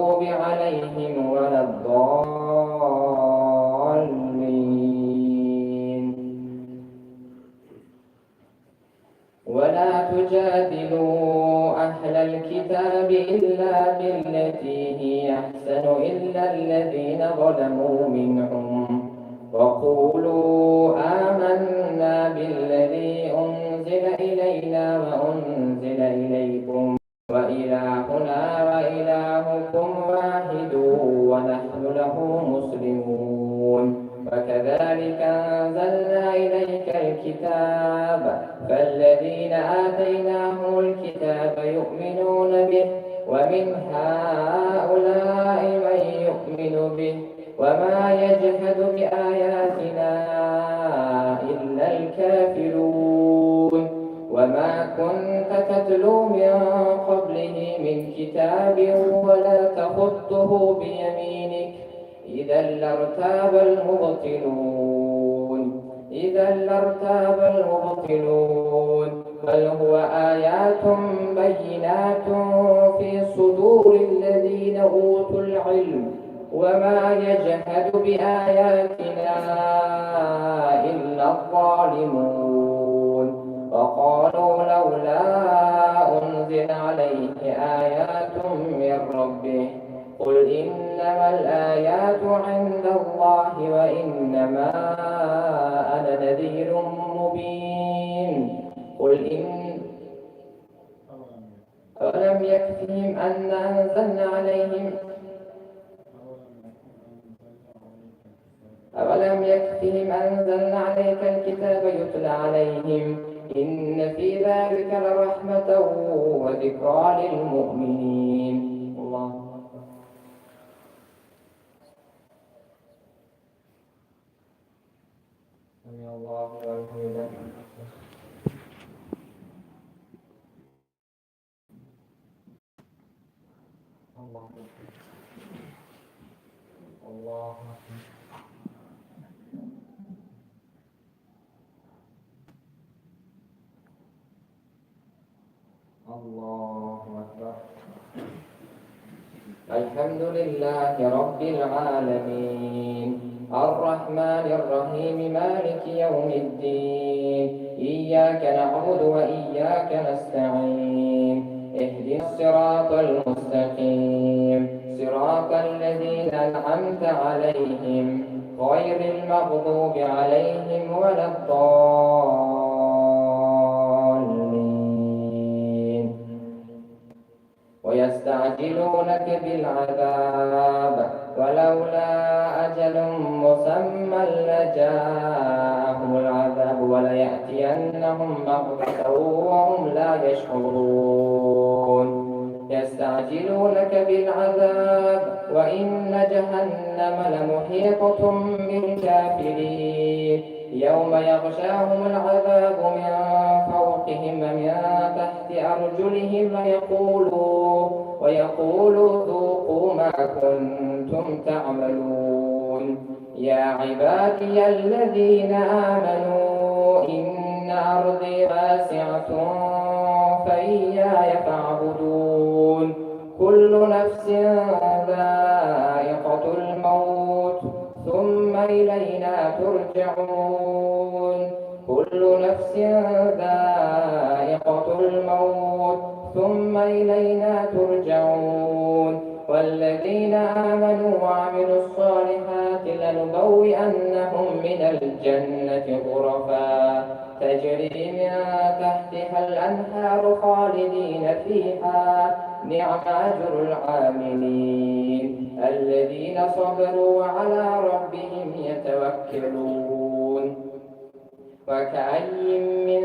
عليهم ولا الضالين. ولا تجادلوا أهل الكتاب إلا بالتي هي أحسن إلا الذين ظلموا منهم وقولوا آمنا بالذي أنزل إلينا وأنزل إليكم وإلهنا وإلهكم واحد ونحن له مسلمون. وكذلك أنزلنا إليك الكتاب فالذين آتيناهم الكتاب يؤمنون به ومن هؤلاء من يؤمن به وما يجحد بآياتنا إلا الكافرون. وما كنت تتلو من قبله من كتاب ولا تخطه بيمينك إذا لارتاب المبطلون. بل هو آيات بينات في صدور الذين أوتوا العلم وما يجحد بآياتنا إلا الظالمون. وقالوا لولا أنزل عليه آيات من ربه قل إنما الآيات عند الله وإنما أنا نذير مبين. قل إن أولم يكفهم أن أنزلنا عليك الكتاب يتلى عليهم إن في ذلك لرحمة وذكرى للمؤمنين. الله سمع الله لمن حمده. الله أكبر. الحمد لله رب العالمين الرحمن الرحيم مالك يوم الدين إياك نعبد وإياك نستعين اهدنا الصراط المستقيم صراط الذين أنعمت عليهم غير المغضوب عليهم ولا الضالين. ويستعجلونك بالعذاب ولولا أجل مسمى لجاءهم العذاب وليأتينهم بغتة وهم لا يشعرون. يستعجلونك بالعذاب وإن جهنم لمحيطة بالكافرين يوم يغشاهم العذاب من فوقهم ومن تحت أرجلهم ويقولوا ذوقوا ما كنتم تعملون. يا عبادي الذين آمنوا إن أرضي واسعة فإياي فاعبدون. كل نفس ذائقة الموت ثم إلينا ترجعون. كل نفس ذائقة الموت ثم إلينا ترجعون. والذين آمنوا وعملوا الصالحات لنبوئنهم من الجنة غرفا تجري من تحتها الأنهار خالدين فيها نعم أجر العاملين الذين صبروا وعلى ربهم يتوكلون. وكأي من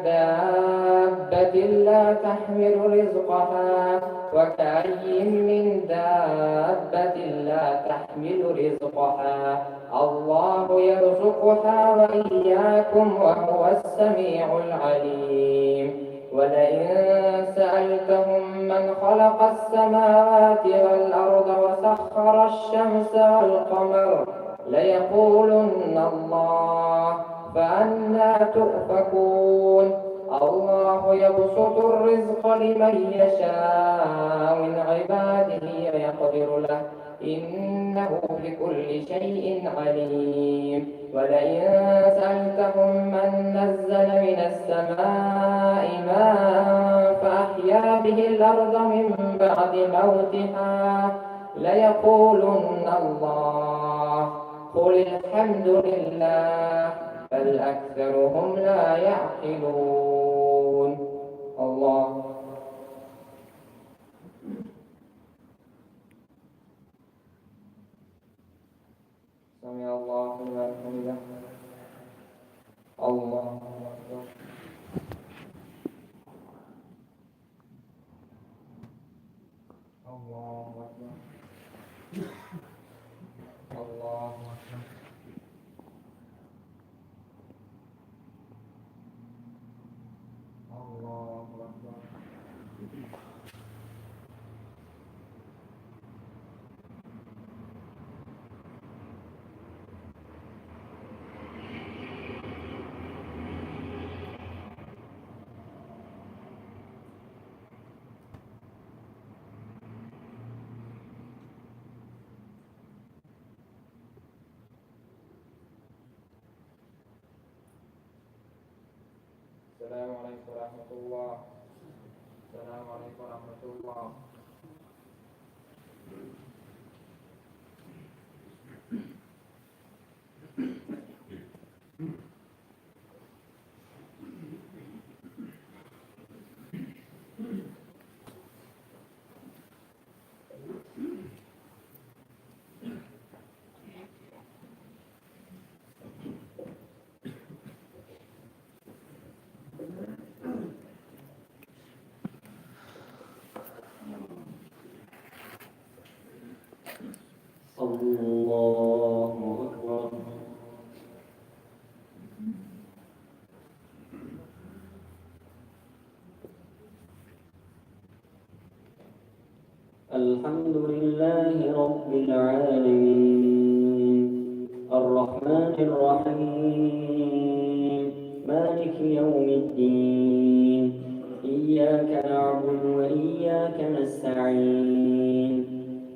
دابة لا تحمل رزقها الله يرزقها وإياكم وهو السميع العليم. ولئن سألتهم من خلق السماوات والأرض وسخر الشمس والقمر ليقولن الله فأنى تؤفكون. الله يبسط الرزق لمن يشاء من عباده ويقدر له إنه بكل شيء عليم ولئن سألتهم من نزل من السماء ماء فأحيا به الأرض من بعد موتها ليقولن الله قل الحمد لله بل أكثرهم لا يعقلون. الله سمع الله لمن حمده. الله أكبر. الله أكبر. الله أكبر. الله أكبر. السلام عليكم ورحمة الله. السلام عليكم ورحمة الله. الله أكبر. الحمد لله رب العالمين الرحمن الرحيم مالك يوم الدين إياك نعبد وإياك نستعين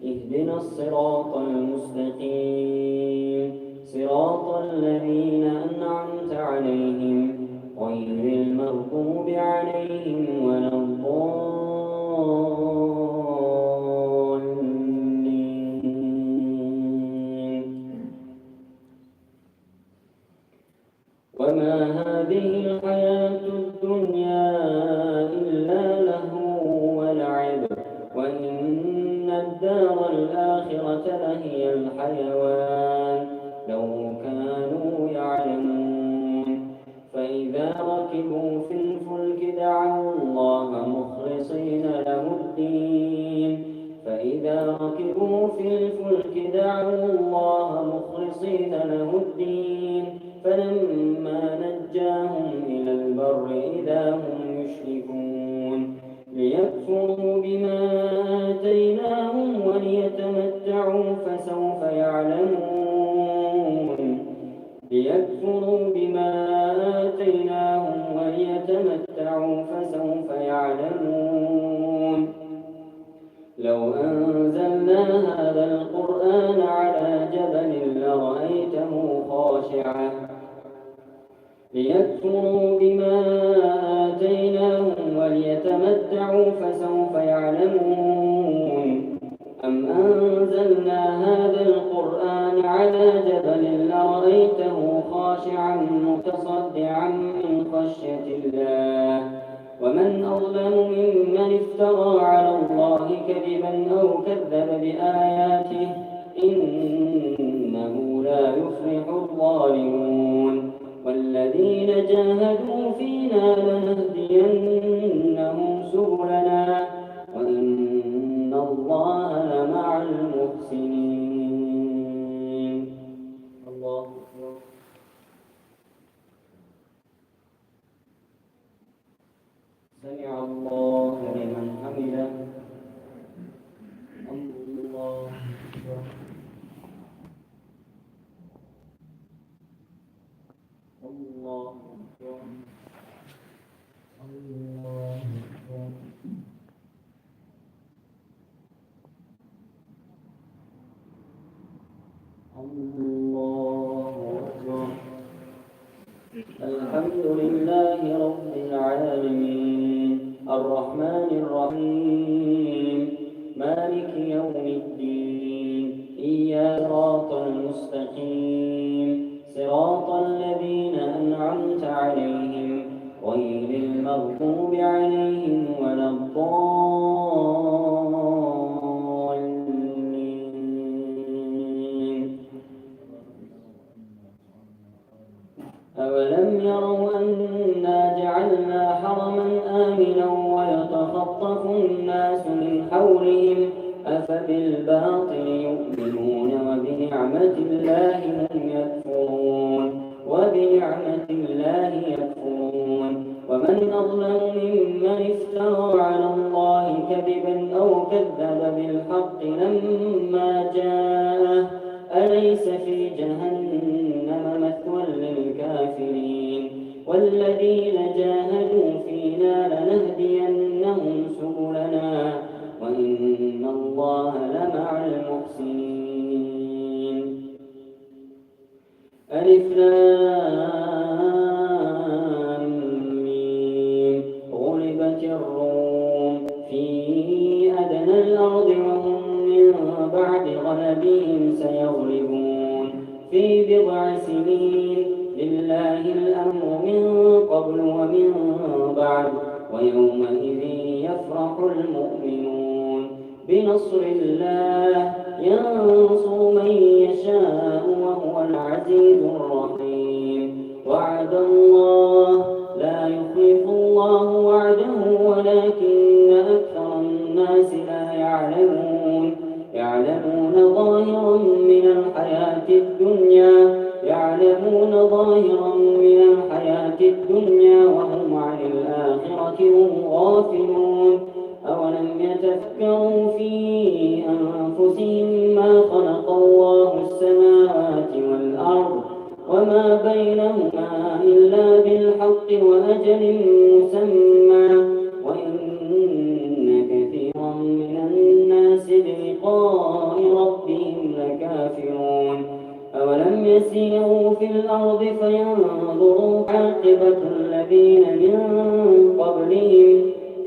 اهدنا الصراط المستقيم صراط الذين أنعمت عليهم غير المغضوب عليهم ولا الضالين. وما هذه الحياة الدنيا إلا لهو ولعب وإن الدار الآخرة لهي الحيوان لو كانوا يعلمون. فإذا ركبوا في الفلك دعوا الله مخلصين له الدين فلما نجاهم إلى البر إذا هم يشركون ليكفروا بما آتيناهم وليتمتعوا فسوف يعلمون. لو أنزلنا هذا القرآن على جبل لرأيته خاشعا ليكفروا بما آتيناهم وليتمتعوا فسوف يعلمون. أم أنزلنا هذا القرآن على جبل لرأيته خاشعا متصدعا من خشية الله ومن أظلم ممن افترى على الله كذبا أو كذب بآياته إنه لا يفلح الظالمون. والذين جاهدوا فينا لنهدينهم سبلنا وإن الله لمع المحسنين. الله أكبر. سمع الله لمن حمده. الله أكبر. الله أكبر. الله أكبر. الحمد لله رب العالمين الرحمن الرحيم مالك يوم الدين إياك صراط المستقيم صراط الذين أنعمت عليهم غير المغضوب عليهم ولا الضالين. أولم يروا أنا جعلنا حرما آمنا ويتخطف الناس من حولهم أفبالباطل يؤمنون وبنعمة الله يكفرون ومن أظلم ممن افترى على الله كذبا أو كذب بالحق لما جاءه أليس في جهنم مثوى للكافرين والذين جاهدوا فينا لنهدينهم سبلنا وإن الله لمع المحسنين. ألف لام ميم غلبت الروم في أدنى الأرض وهم من بعد غلبهم سيغلبون في بضع سنين لله الأمر من قبل ومن بعد ويومئذ يفرح المؤمنون بنصر الله ينصر من يشاء وهو العزيز الرحيم. وعد الله لا يخلف الله وعده ولكن أكثر الناس لا يعلمون ظاهرا من الحياة الدنيا وهم عن الآخرة هم غافلون. أولم يتفكروا في أنفسهم ما خلق الله السماوات والأرض وما بينهما إلا بالحق وأجل مسمى وإن كثيرا من الناس بلقاء ربهم لكافرون. أولم يسيروا في الأرض فينظروا عاقبة الذين من قبلهم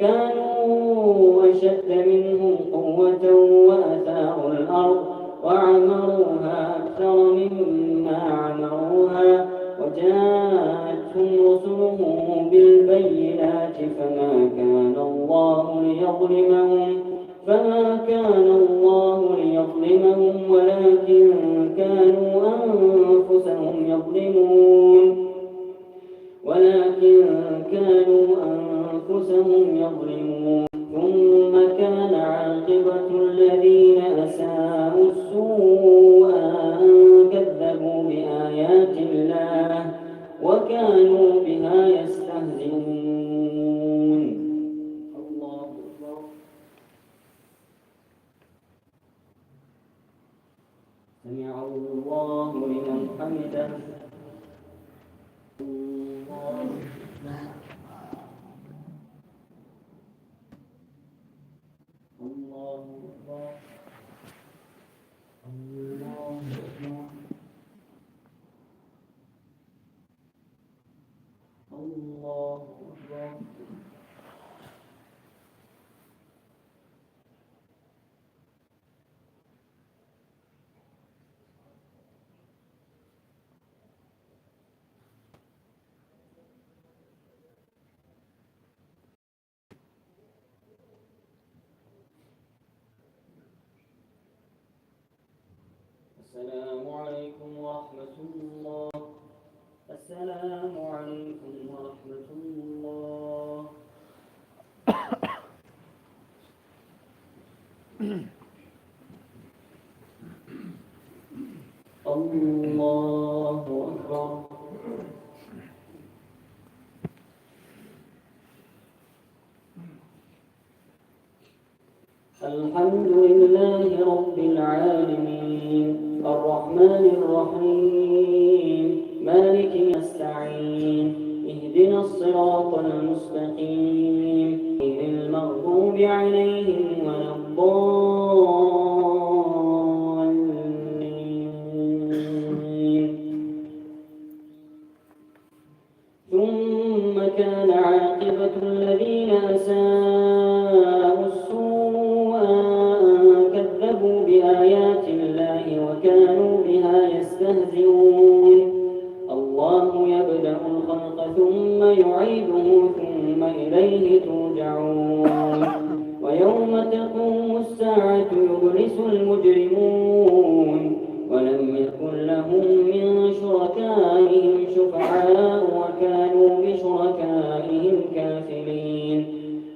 كانوا أشد منهم قوة وأثاروا الأرض وعمروها أكثر مما عمروها وجاءتهم رسلهم بالبينات فما كان الله ليظلمهم ولكن كانوا أنفسهم يظلمون ثم كان عاقبة الذين أساءوا السوء أن كذبوا بآيات الله وكانوا بها يستهزئون. الله أكبر. سمع الله لمن حمده. السلام عليكم ورحمة الله. السلام عليكم ورحمة الله. الله أكبر. الحمد لله رب العالمين الرحمن الرحيم مالك نستعين اهدنا الصراط المستقيم غير المغضوب عليهم ولا الضالين. كذبوا بآيات الله وكانوا بها يستهزئون الله يبدأ الخلق ثم يعيده ثم إليه ترجعون ويوم تقوم الساعة يبلس المجرمون ولم يكن لهم من شركائهم شفعاء وكانوا بشركائهم كافرين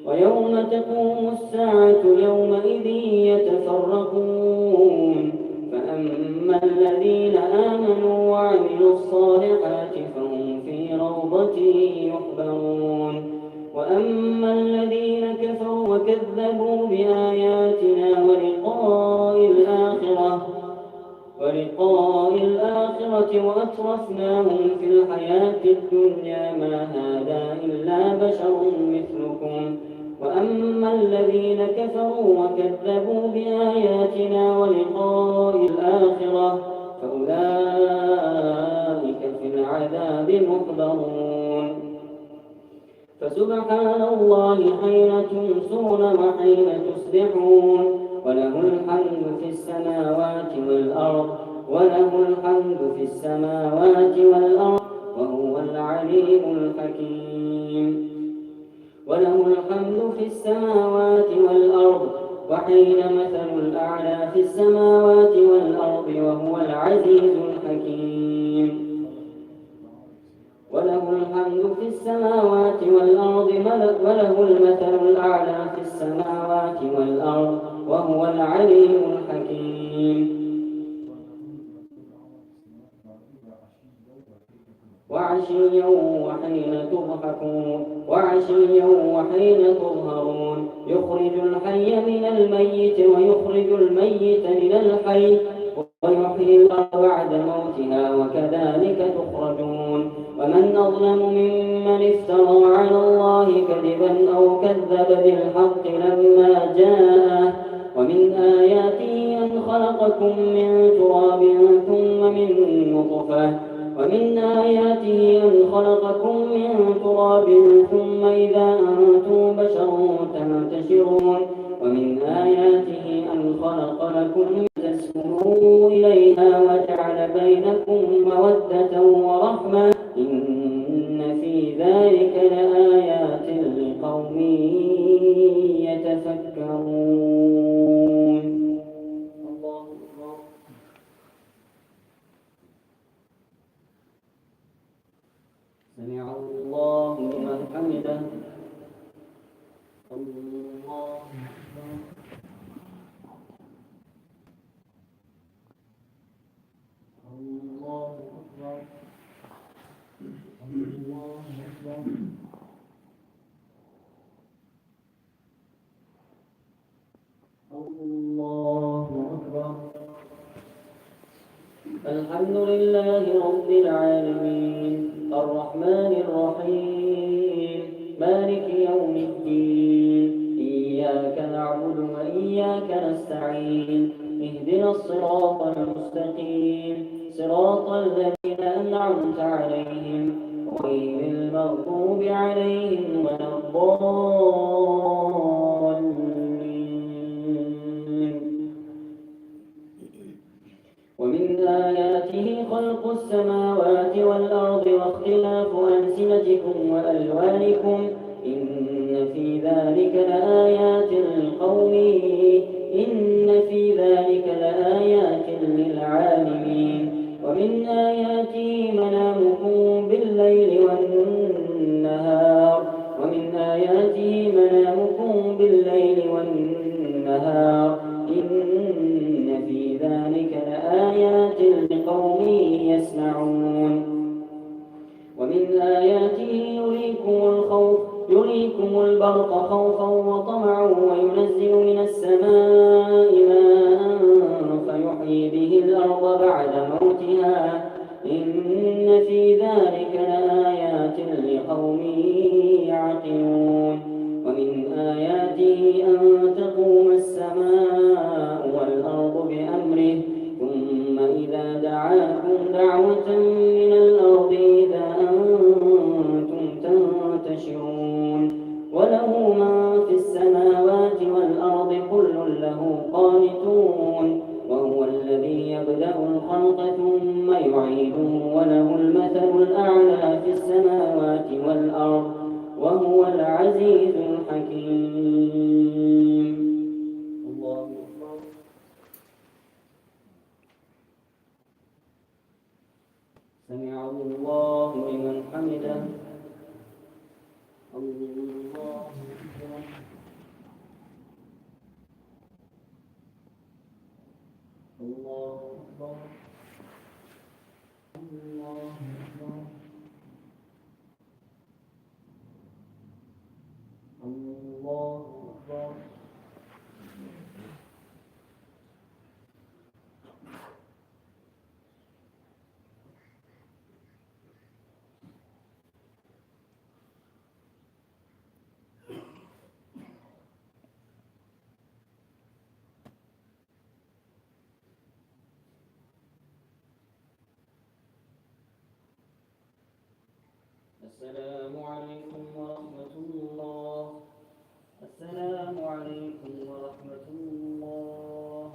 ويوم تقوم الساعة يومئذ يتفرقون فأما الذين آمنوا وعملوا الصالحات فهم في روضة يحبرون وأما الذين كفروا وكذبوا بآياتنا ولقاء الآخرة وأترفناهم في الحياة الدنيا ما هذا إلا بشر مثلكم وأما الذين كفروا وكذبوا بآياتنا ولقاء الآخرة فأولئك في العذاب محضرون فسبحان الله حين تمسون وحين تصبحون وله الحمد في السماوات والأرض وهو العليم الحكيم وله الحمد في السماوات والأرض وحين مثل الأعلى في السماوات والأرض وهو العزيز الحكيم وله الحمد في السماوات والأرض وله المثل الأعلى في السماوات والأرض وهو العليم الحكيم وعشيا وحين تظهرون يخرج الحي من الميت ويخرج الميت من الحي ويحيي الأرض بعد موتها وكذلك تخرجون ومن أظلم ممن افترى على الله كذبا أو كذب بالحق لما جاءه ومن آياته أن خلقكم من تراب ثم إذا أنتم بشر تنتشرون ومن آياته أن خلق لكم تسكنوا إليها وجعل بينكم مودة ورحمة إن في ذلك لآيات لقوم يتفكرون. الله أكبر. سمع الله لمن حمده. الله أكبر. الله أكبر. الله أكبر. الله أكبر. الحمد لله رب العالمين الرحمن الرحيم مالك يوم الدين إياك نعبد وإياك نستعين اهدنا الصراط المستقيم صراط الذين أنعمت عليهم غير المغضوب عليهم ولا الضالين. ومن آياته خلق السماوات والأرض واختلاف ألسنتكم وألوانكم إن في ذلك لآيات للعالمين. ومن آياته منامكم بالليل والنهار إن في ذلك لآيات لقوم يسمعون. ومن آياته يريكم البرق خوفا وطمعا وينزل من السماء ماء فيحيي به الأرض بعد موتها إن في ذلك لآيات لقوم يعقلون. ومن آياته أن تقوم السماء والأرض بأمره ثم إذا دعاكم دعوة من الأرض إذا أنتم تنتشرون. وله من في السماوات والأرض كل له قانتون سمع الله لمن حمده. الله أكبر. الله أكبر. الله أكبر. الله أكبر. السلام عليكم ورحمة الله. السلام عليكم ورحمة الله.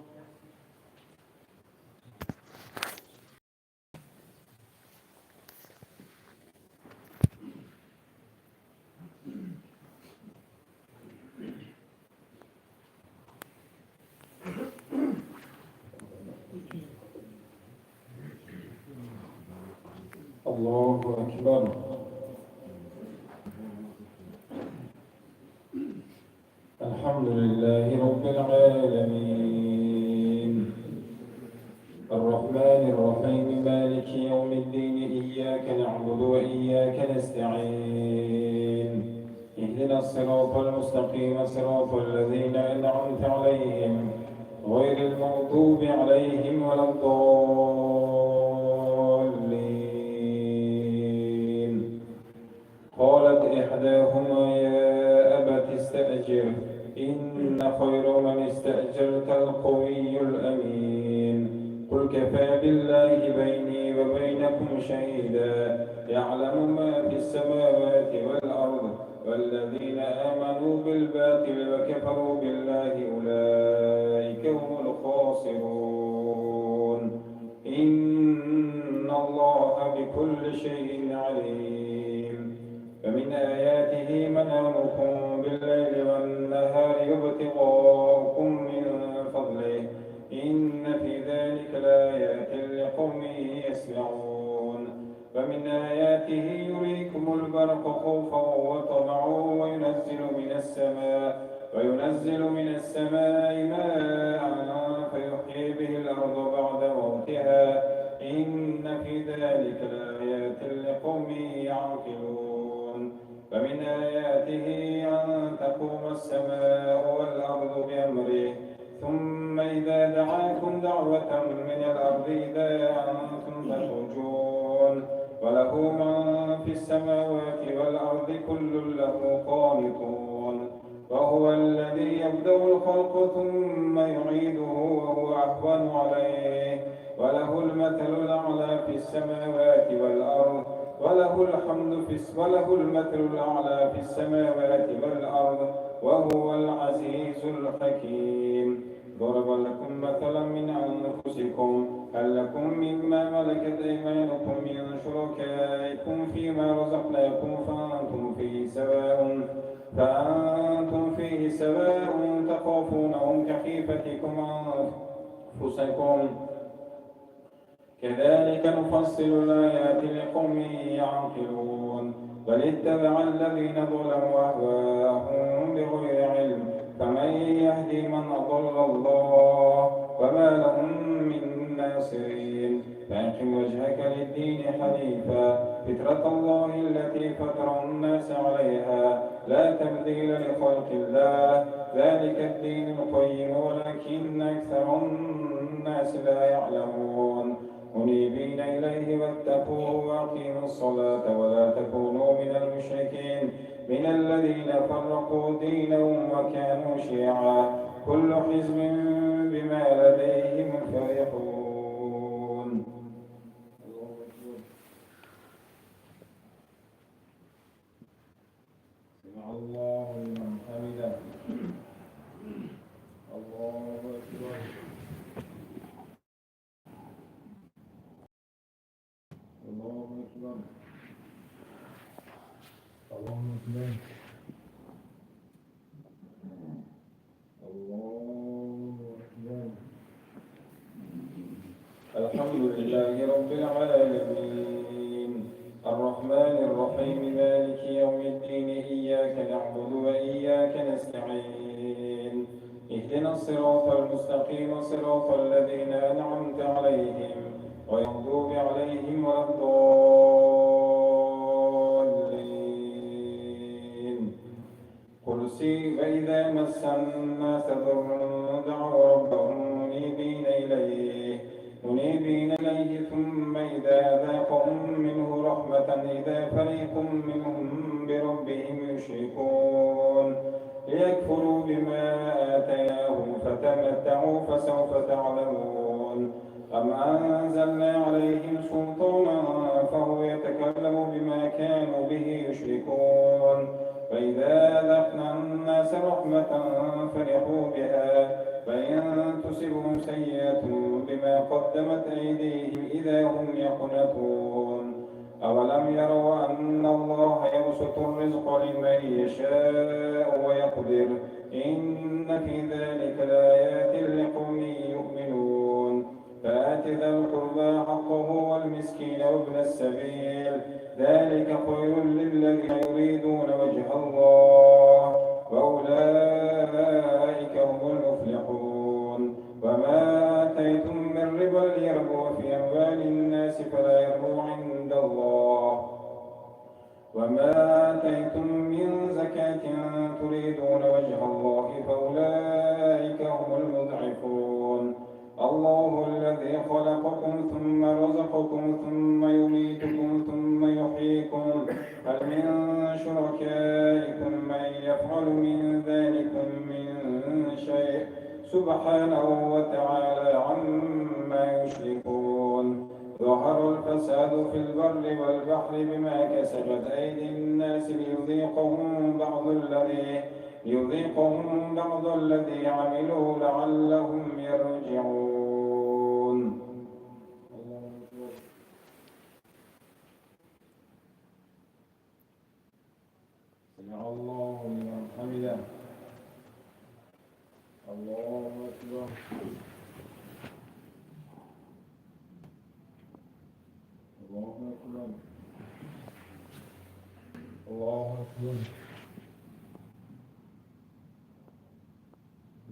الله أكبر. الحمد لله رب العالمين الرحمن الرحيم مالك يوم الدين إياك نعبد وإياك نستعين اهدنا الصراط المستقيم صراط الذين أنعمت عليهم غير المغضوب عليهم ولا الضالين. قالت إحداهما يا أبت استأجره إن خير من استأجرت القوي الأمين قل كفى بالله بيني وبينكم شهيدا يعلم ما في السماوات والأرض والذين آمنوا بالباطل وكفروا بالله أولئك هم الخاسرون إن الله بكل شيء عليم. فمن آياته منامكم بالليل والنهار وابتغاؤكم من فضله إن في ذلك لآيات لقوم يسمعون. ومن آياته يريكم البرق خوفا وطمعا وينزل من السماء ماء فيحيي به الأرض بعد موتها إن في ذلك لآيات لقوم يعقلون. ومن آياته أن تقوم السماء والأرض بأمره ثم إذا دعاكم دعوة من الأرض إذا أنتم تخرجون وله من في السماوات والأرض كل له قانتون وهو الذي يبدأ الخلق ثم يعيده وهو أهون عليه وله المثل الأعلى في السماوات والأرض وله المثل الأعلى في السماوات والأرض وهو العزيز الحكيم. ضرب لكم مثلا من أنفسكم هل لكم مما ملكت أيمانكم من شركائكم فيما رزقناكم فأنتم فيه سواء تخافونهم كخيفتكم أنفسكم كذلك نفصل الآيات لقوم يعقلون. بل اتبع الذين ظلموا أهواءهم بغير علم فمن يهدي من أضل الله وما لهم من ناصرين. فأقم وجهك للدين حنيفا فطرة الله التي فطر الناس عليها لا تبديل لخلق الله ذلك الدين القيم ولكن أكثر الناس لا يعلمون. منيبين إليه واتقوه وأقيموا الصلاة ولا تكونوا من المشركين من الذين فرقوا دينهم وكانوا شيعا كل حزب بما لديهم فرحون. سمع الله لمن حمده. الله أكبر. الله أكبر. الله أكبر. الله أكبر. الحمد لله رب العالمين الرحمن الرحيم مالك يوم الدين إياك نعبد وإياك نستعين اهدنا الصراط المستقيم صراط الذين أنعمت عليهم غير المغضوب عليهم ولا الضالين. قل فإذا مس الناس ضر دعوا ربهم منيبين إليه ثم إذا أذاقهم منه رحمة إذا فريق منهم بربهم يشركون ليكفروا بما آتيناهم فتمتعوا فسوف تعلمون. أم أنزلنا عليهم سلطانا فهو يتكلم بما كانوا به يشركون فإذا أذقنا الناس رحمة فرحوا بها فإن تصبهم سيئة بما قدمت أيديهم إذا هم يقنطون. أولم يروا أن الله يبسط الرزق لمن يشاء ويقدر إن في ذلك لآيات لقوم يؤمنون. فآت ذا القربى حقه والمسكين وابن السبيل ذلك خير للذين يريدون وجه الله وأولئك هم المفلحون. وما آتيتم من ربا ليربو في أموال الناس فلا يربو عند الله وما آتيتم من زكاة تريدون وجه الله فأولئك هم المضعفون. الله الذي خلقكم ثم رزقكم ثم يميتكم ثم يحييكم هل من شركائكم من يفعل من ذلكم من شيء سبحانه وتعالى عما يشركون. ظهر الفساد في البر والبحر بما كسبت أيدي الناس ليذيقهم بعض الذي عملوا لعلهم يرجعون. سمع الله لمن حمده. الله أكبر. الله أكبر. الله أكبر.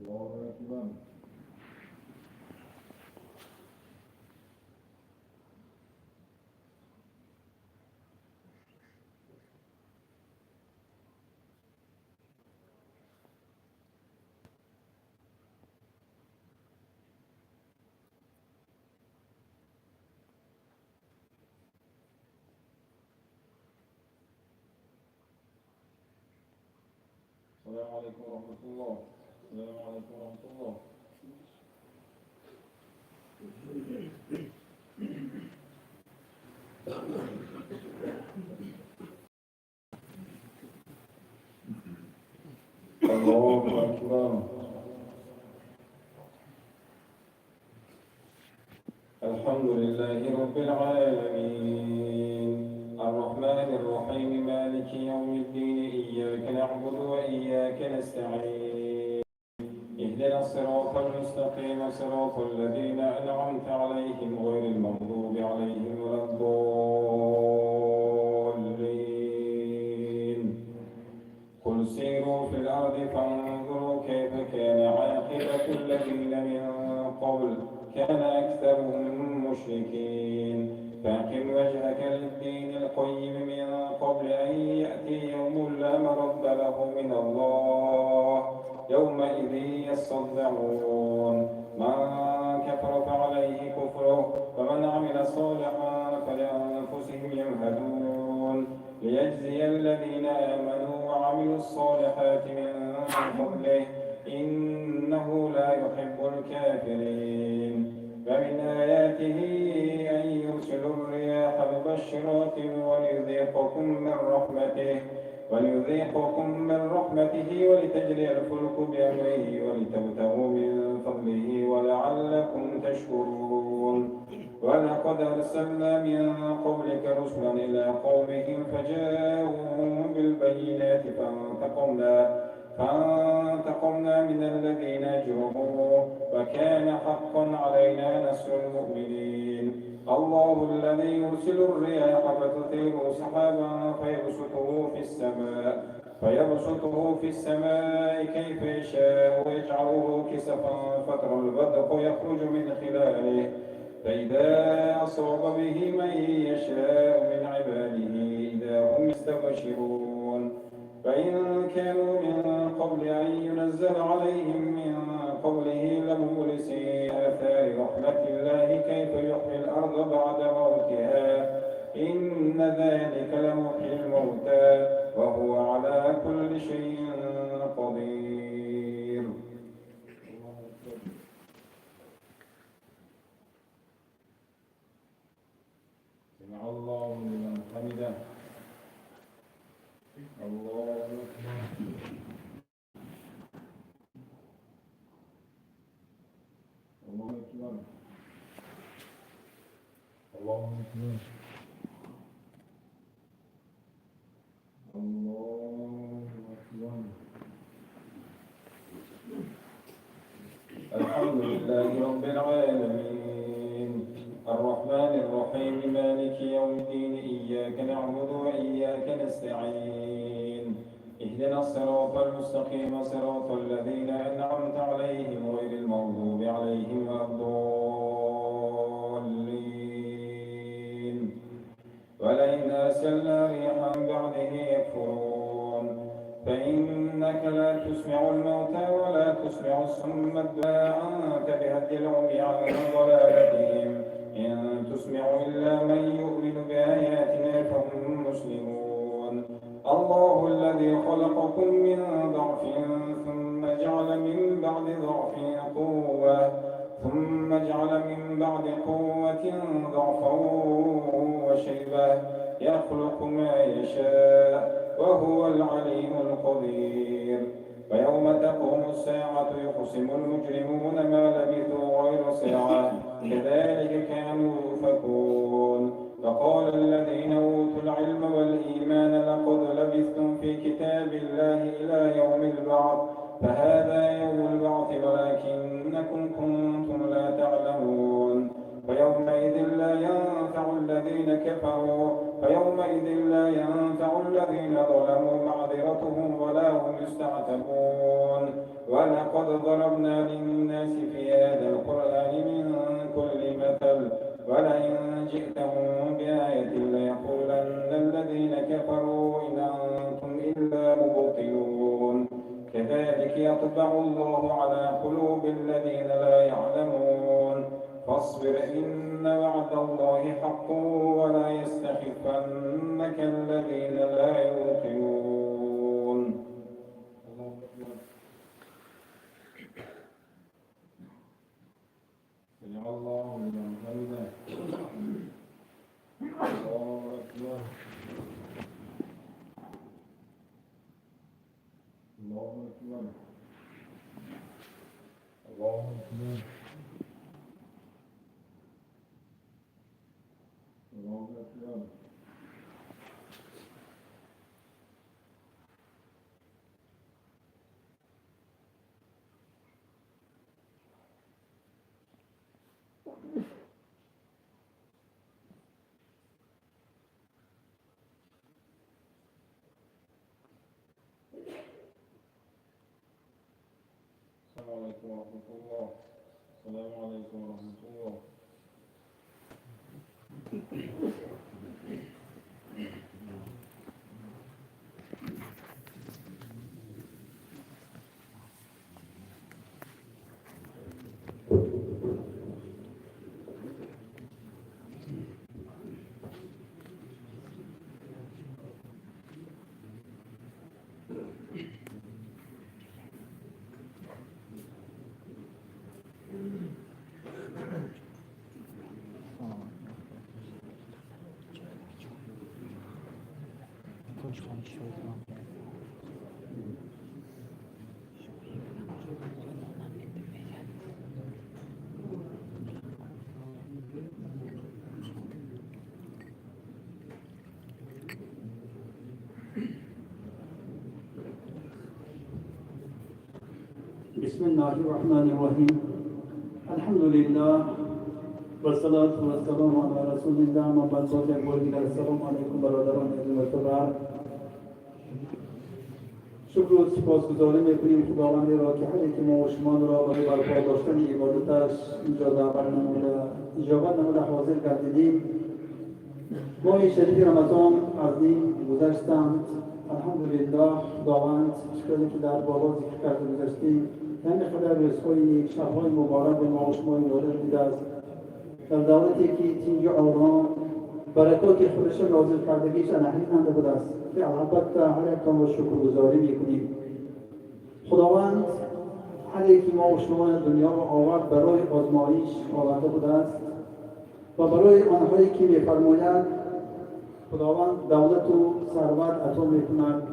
الله أكبر. السلام عليكم ورحمة الله. السلام عليكم ورحمة الله. الله أكبر. الحمد لله رب العالمين الرحمن الرحيم مالك يوم الدين إياك نعبد وإياك نستعين اهدنا الصراط المستقيم صراط الذين أنعمت عليهم غير المغضوب عليهم ولا الضالين. قل سيروا في الأرض فانظروا كيف كان عاقبة الذين من قبل كان أكثرهم مشركين. فأقم وجهك للدين القيم من قبل أن يأتي يوم لا مرد له من الله يومئذ يصدعون. من كفر فعليه كفره ومن عمل صالحا فلأنفسهم يمهدون ليجزي الذين آمنوا وعملوا الصالحات من فضله إنه لا يحب الكافرين. فمن آياته أن يرسل الرياح مبشرات وليذيقكم من رحمته ولتجري الفلك بأمره ولتبتغوا من فضله ولعلكم تشكرون. ولقد أرسلنا من قبلك رسلا إلى قومهم فجاءوهم بالبينات فانتقمنا من الذين أجرموا وكان حقا علينا نصر المؤمنين. الله الذي يرسل الرياح فتثير سحابا فيبسطه في السماء كيف يشاء ويجعله كسفا فترى البرق يخرج من خلاله فإذا أصاب به من يشاء من عباده إذا هم يستبشرون فإن كانوا من قبل أن ينزل عليهم من قبله لمبلسي آثار رحمة الله كيف يحيي الأرض بعد موتها إن ذلك لمحيي الموتى وهو على كل شيء قدير. سمع الله لمن حمده. الله أكبر. الله أكبر. الله أكبر. الله أكبر. الحمد لله رب العالمين الرحمن الرحيم مالك يوم الدين إياك نعبد وإياك نستعين اهدنا الصراط المستقيم صراط الذين أنعمت عليهم غير المغضوب عليهم ولا الضالين ولئن أرسلنا ريحا بعده يكفرون فإنك لا تسمع الموتى ولا تسمع الصم الدعاء عنك بهدي العمي عن ضلالتهم إن تسمع إلا من يؤمن بآياتنا فهم مسلمون. الله الذي خلقكم من ضعف ثم جعل من بعد ضعف قوة ثم جعل من بعد قوة ضعفا وشيبة يخلق ما يشاء وهو العليم القدير. ويوم تقوم الساعة يقسم المجرمون ما لبثوا غير ساعة كذلك كانوا يؤفكون. فقال الذين أوتوا العلم والإيمان لقد لبثتم في كتاب الله إلى يوم البعث فهذا يوم البعث ولكنكم كنتم لا تعلمون. فيومئذ لا ينفع الذين ظلموا معذرتهم ولا هم يستعتبون. ولقد ضربنا للناس في هذا القرآن من كل مثل ولئن جئتهم بآية ليقولن الذين كفروا إن أنتم إلا مبطلون. كذلك يطبع الله على قلوب الذين لا يعلمون. فاصبر إن وعد الله حق ولا يستخفنك الذين لا يوقنون. سمع الله لمن حمده. الله أكبر. الله أكبر. الله أكبر. الله أكبر. السلام عليكم ورحمة الله. السلام عليكم ورحمة الله. بسم الله الرحمن الرحيم. الحمد لله والصلاة والسلام على رسول الله ما بعد السلام عليكم برادران محترم. شکر و سپاسگزاری می‌کنیم خداوند را که هر یک ما و شما را برای برپا داشتن عبادتش اینجا دعوت نموده اجابت نموده حاضر گردیدیم. ماه شریف رمضان از این گذشتند. الحمدلله خداوند شکری که در بالا ذکر کرده گذاشتیم همین خبر روزهای شب‌های مبارک به ما و شما وارد دیده است. در دولتی که اینجا آرام برکات خودش نازل کردگیش انحیل نده بوده است که البته هر یک کام شکرگزاری میکنیم. خداوند هر یکی ما و شما دنیا را آورد برای آزمایش آورده بوده است و برای آنهایی که میفرماید خداوند دولت و ثروت عطا میکند.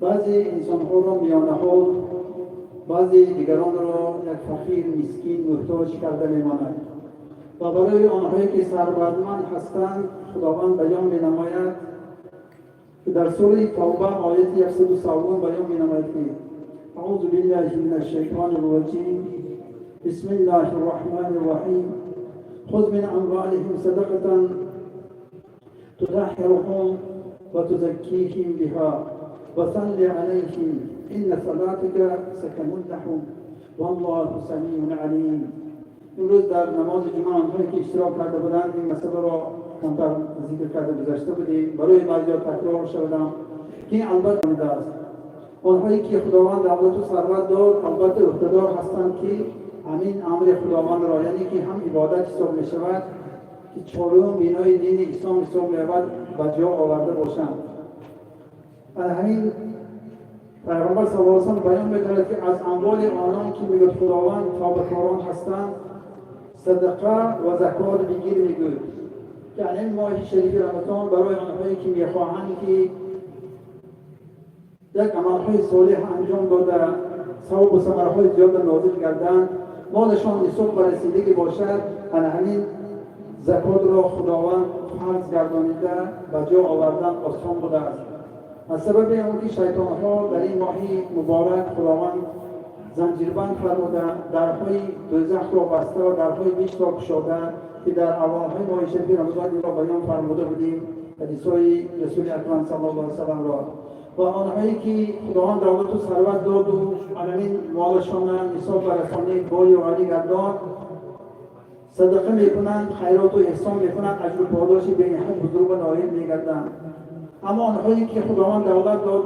بعضی انسانها را میانه حال، بعضی دیگران را یک فقیر مسکین محتاج کرده میماند و برای آنهایی که ثروتمند هستند خداوند بیان می‌نماید که در سوره توبه آیه 130 بیان می‌نماید که اعوذ بالله من الشیطان الرجیم بسم الله الرحمن الرحیم خذ من اموالهم صدقة تطهرهم وتزكيهم بها وصل عليهم ان صلاتك سكن لهم والله سمیع علیم. امروز در نماز جمعه آنهایی که اشتراک کرده بودند این مسئله را کمتر ذکر کرده گذاشته بودیم. برای بعضی‌ها تکرار شدم که این البته آمده است. آنهایی که خداوند دولت و ثروت داد البته اقتدار هستند که همین امر خداوند را، یعنی که هم عبادت حساب می شود که چهارم بنای دین اسلام حساب می شود به جا آورده باشند. همین پیغمبر صلی الله علیه و بیان می‌کند که از اموال آنان که میگوید خداوند توبه‌کاران هستند صدقه و زکات بگیر میگوید که این ماه شریف رمضان برای آنهایی که میخواهند که یک عملهای صالح انجام داده ثواب و ثمرهای زیاد نازل گردند مالشان نصاب به رسیدگی باشد همین زکات را خداوند فرض گردانیده به جا آوردن آسان بوده است. از سبب اینکه شیطان‌ها در این ماه مبارک خداوند زنجیربند فرموده، درهای دوزخ را بسته و درهای بیش را گشاده که در اوایل ماه شریف رمضان را بیان فرموده بودیم حدیث‌های رسول اکرم صلی الله علیه و سلم را. و آنهایی که خداوند دولت و ثروت داد و همین مالشان نصاب برسانی باری و عالی گردان صدقه میکنند، خیرات و احسان میکنند، اجر و پاداش بین‌حد بزرگ و نایل میگردند. اما آنهایی که خداوند دولت داد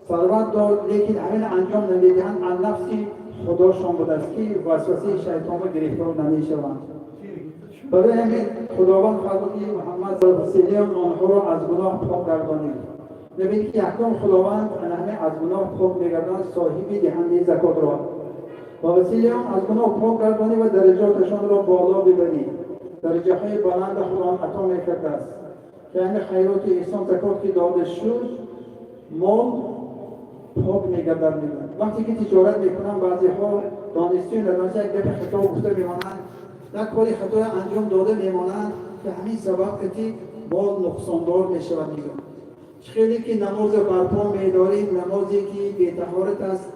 ثروت داد لیکن همین انجام نمیدهند از نفس خداشان بوده است که وسوسه شیطان را گرفتار نمیشوند. برای همین خداوند فرمود که محمد صلی الله علیه و آله آنها را از گناه پاک گردانید. ببینید که احکام خداوند همه از گناه پاک میگرداند صاحب دهنده زکات را و وسیله از گناه پاک گردانید و درجاتشان را بالا ببرید. درجه های بلند خداوند عطا میکرده است که همه خیرات و احسان زکات که داده شد مال پاک میگردد میگن. وقتی که تجارت میکنن بعضی ها دانستی و ندانستی یک دفعه خطا گفته میمانند، یک کاری خطای انجام داده میمانند که همین سبب که مال نقصاندار میشود میگن. خیلی که نماز برپا میداریم نمازی که بی طهارت است،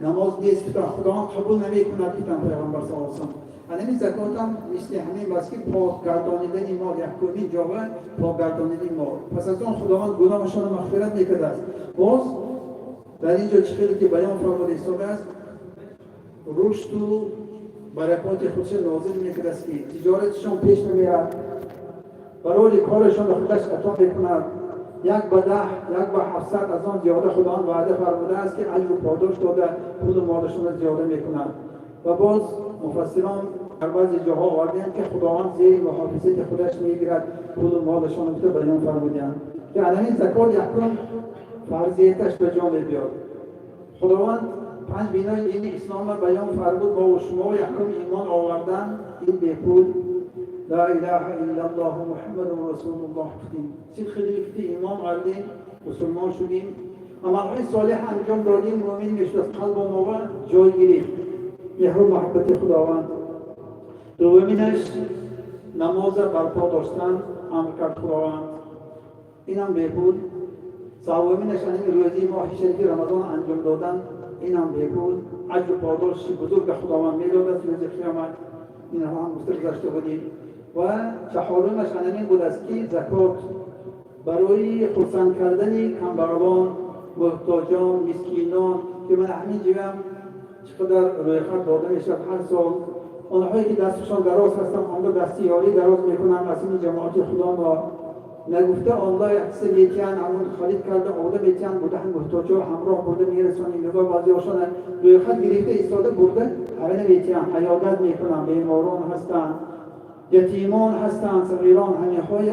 نماز نیست که خدا قبول نمیکند که پیغمبر صلی الله علیه و سلم. همین زکات هم مثل همین بس که پاک گردانیدن مال یحکمی جاوه پاک گردانیدن مال. پس از آن خداوند گناهشان را مغفرت میکرده است. باز در اینجا چیزی که بیان فرموده است رشد و برکات خودش نازل میکرده است که تجارتشان پیش نمیرد، برای کارشان خودش عطا میکند. یک به 10 یک به 700 از آن زیاده خداوند وعده فرموده است که اجر و پاداش داده پول مالشان را زیاده میکند. و باز مفسران در بعضی جاها آوردند که خداوند زیر محافظت خودش میگیرد پول مالشان را بیان فرمودند که همین زکات یکم فرضیتش به جا می‌آید. خداوند 5 بنای دین اسلام را بیان فرمود با شما یکم ایمان آوردن این به پول لا اله الا الله محمد رسول الله گفتیم. خیلی که ایمان آوردیم مسلمان شدیم عملهای صالح انجام دادیم مؤمن میشد قلب و ما جای گرفت مهر و محبت خداوند. دومینش نماز برپا داشتن امر کرد خداوند، این هم بهبود. سومینش همین روزی ماه شریف رمضان انجام دادن این هم بهبود. اجر و پاداش بزرگ خداوند میداد از روز قیامت. اینها هم گفته گذاشته بودیم. و چهارمش همین بود است که زکات برای خرسند کردن کمبغلان، محتاجان، مسکینان که من همین جیبم چقدر روی خط داده میشد هر سال، آنهایی که دستشان دراز هستن آنها دستیاری دراز میکنن از این جماعت خدا ما نگفته آنها عکس میتیان همون خرید کرده آوده میتیان بوده هم محتاجا همراه برده میرسونیم نگاه بعضی هاشون روی خط گرفته ایستاده برده همین میتیان عیادت میکنن، بیماران هستن، یتیمان هستن، صغیران، همین های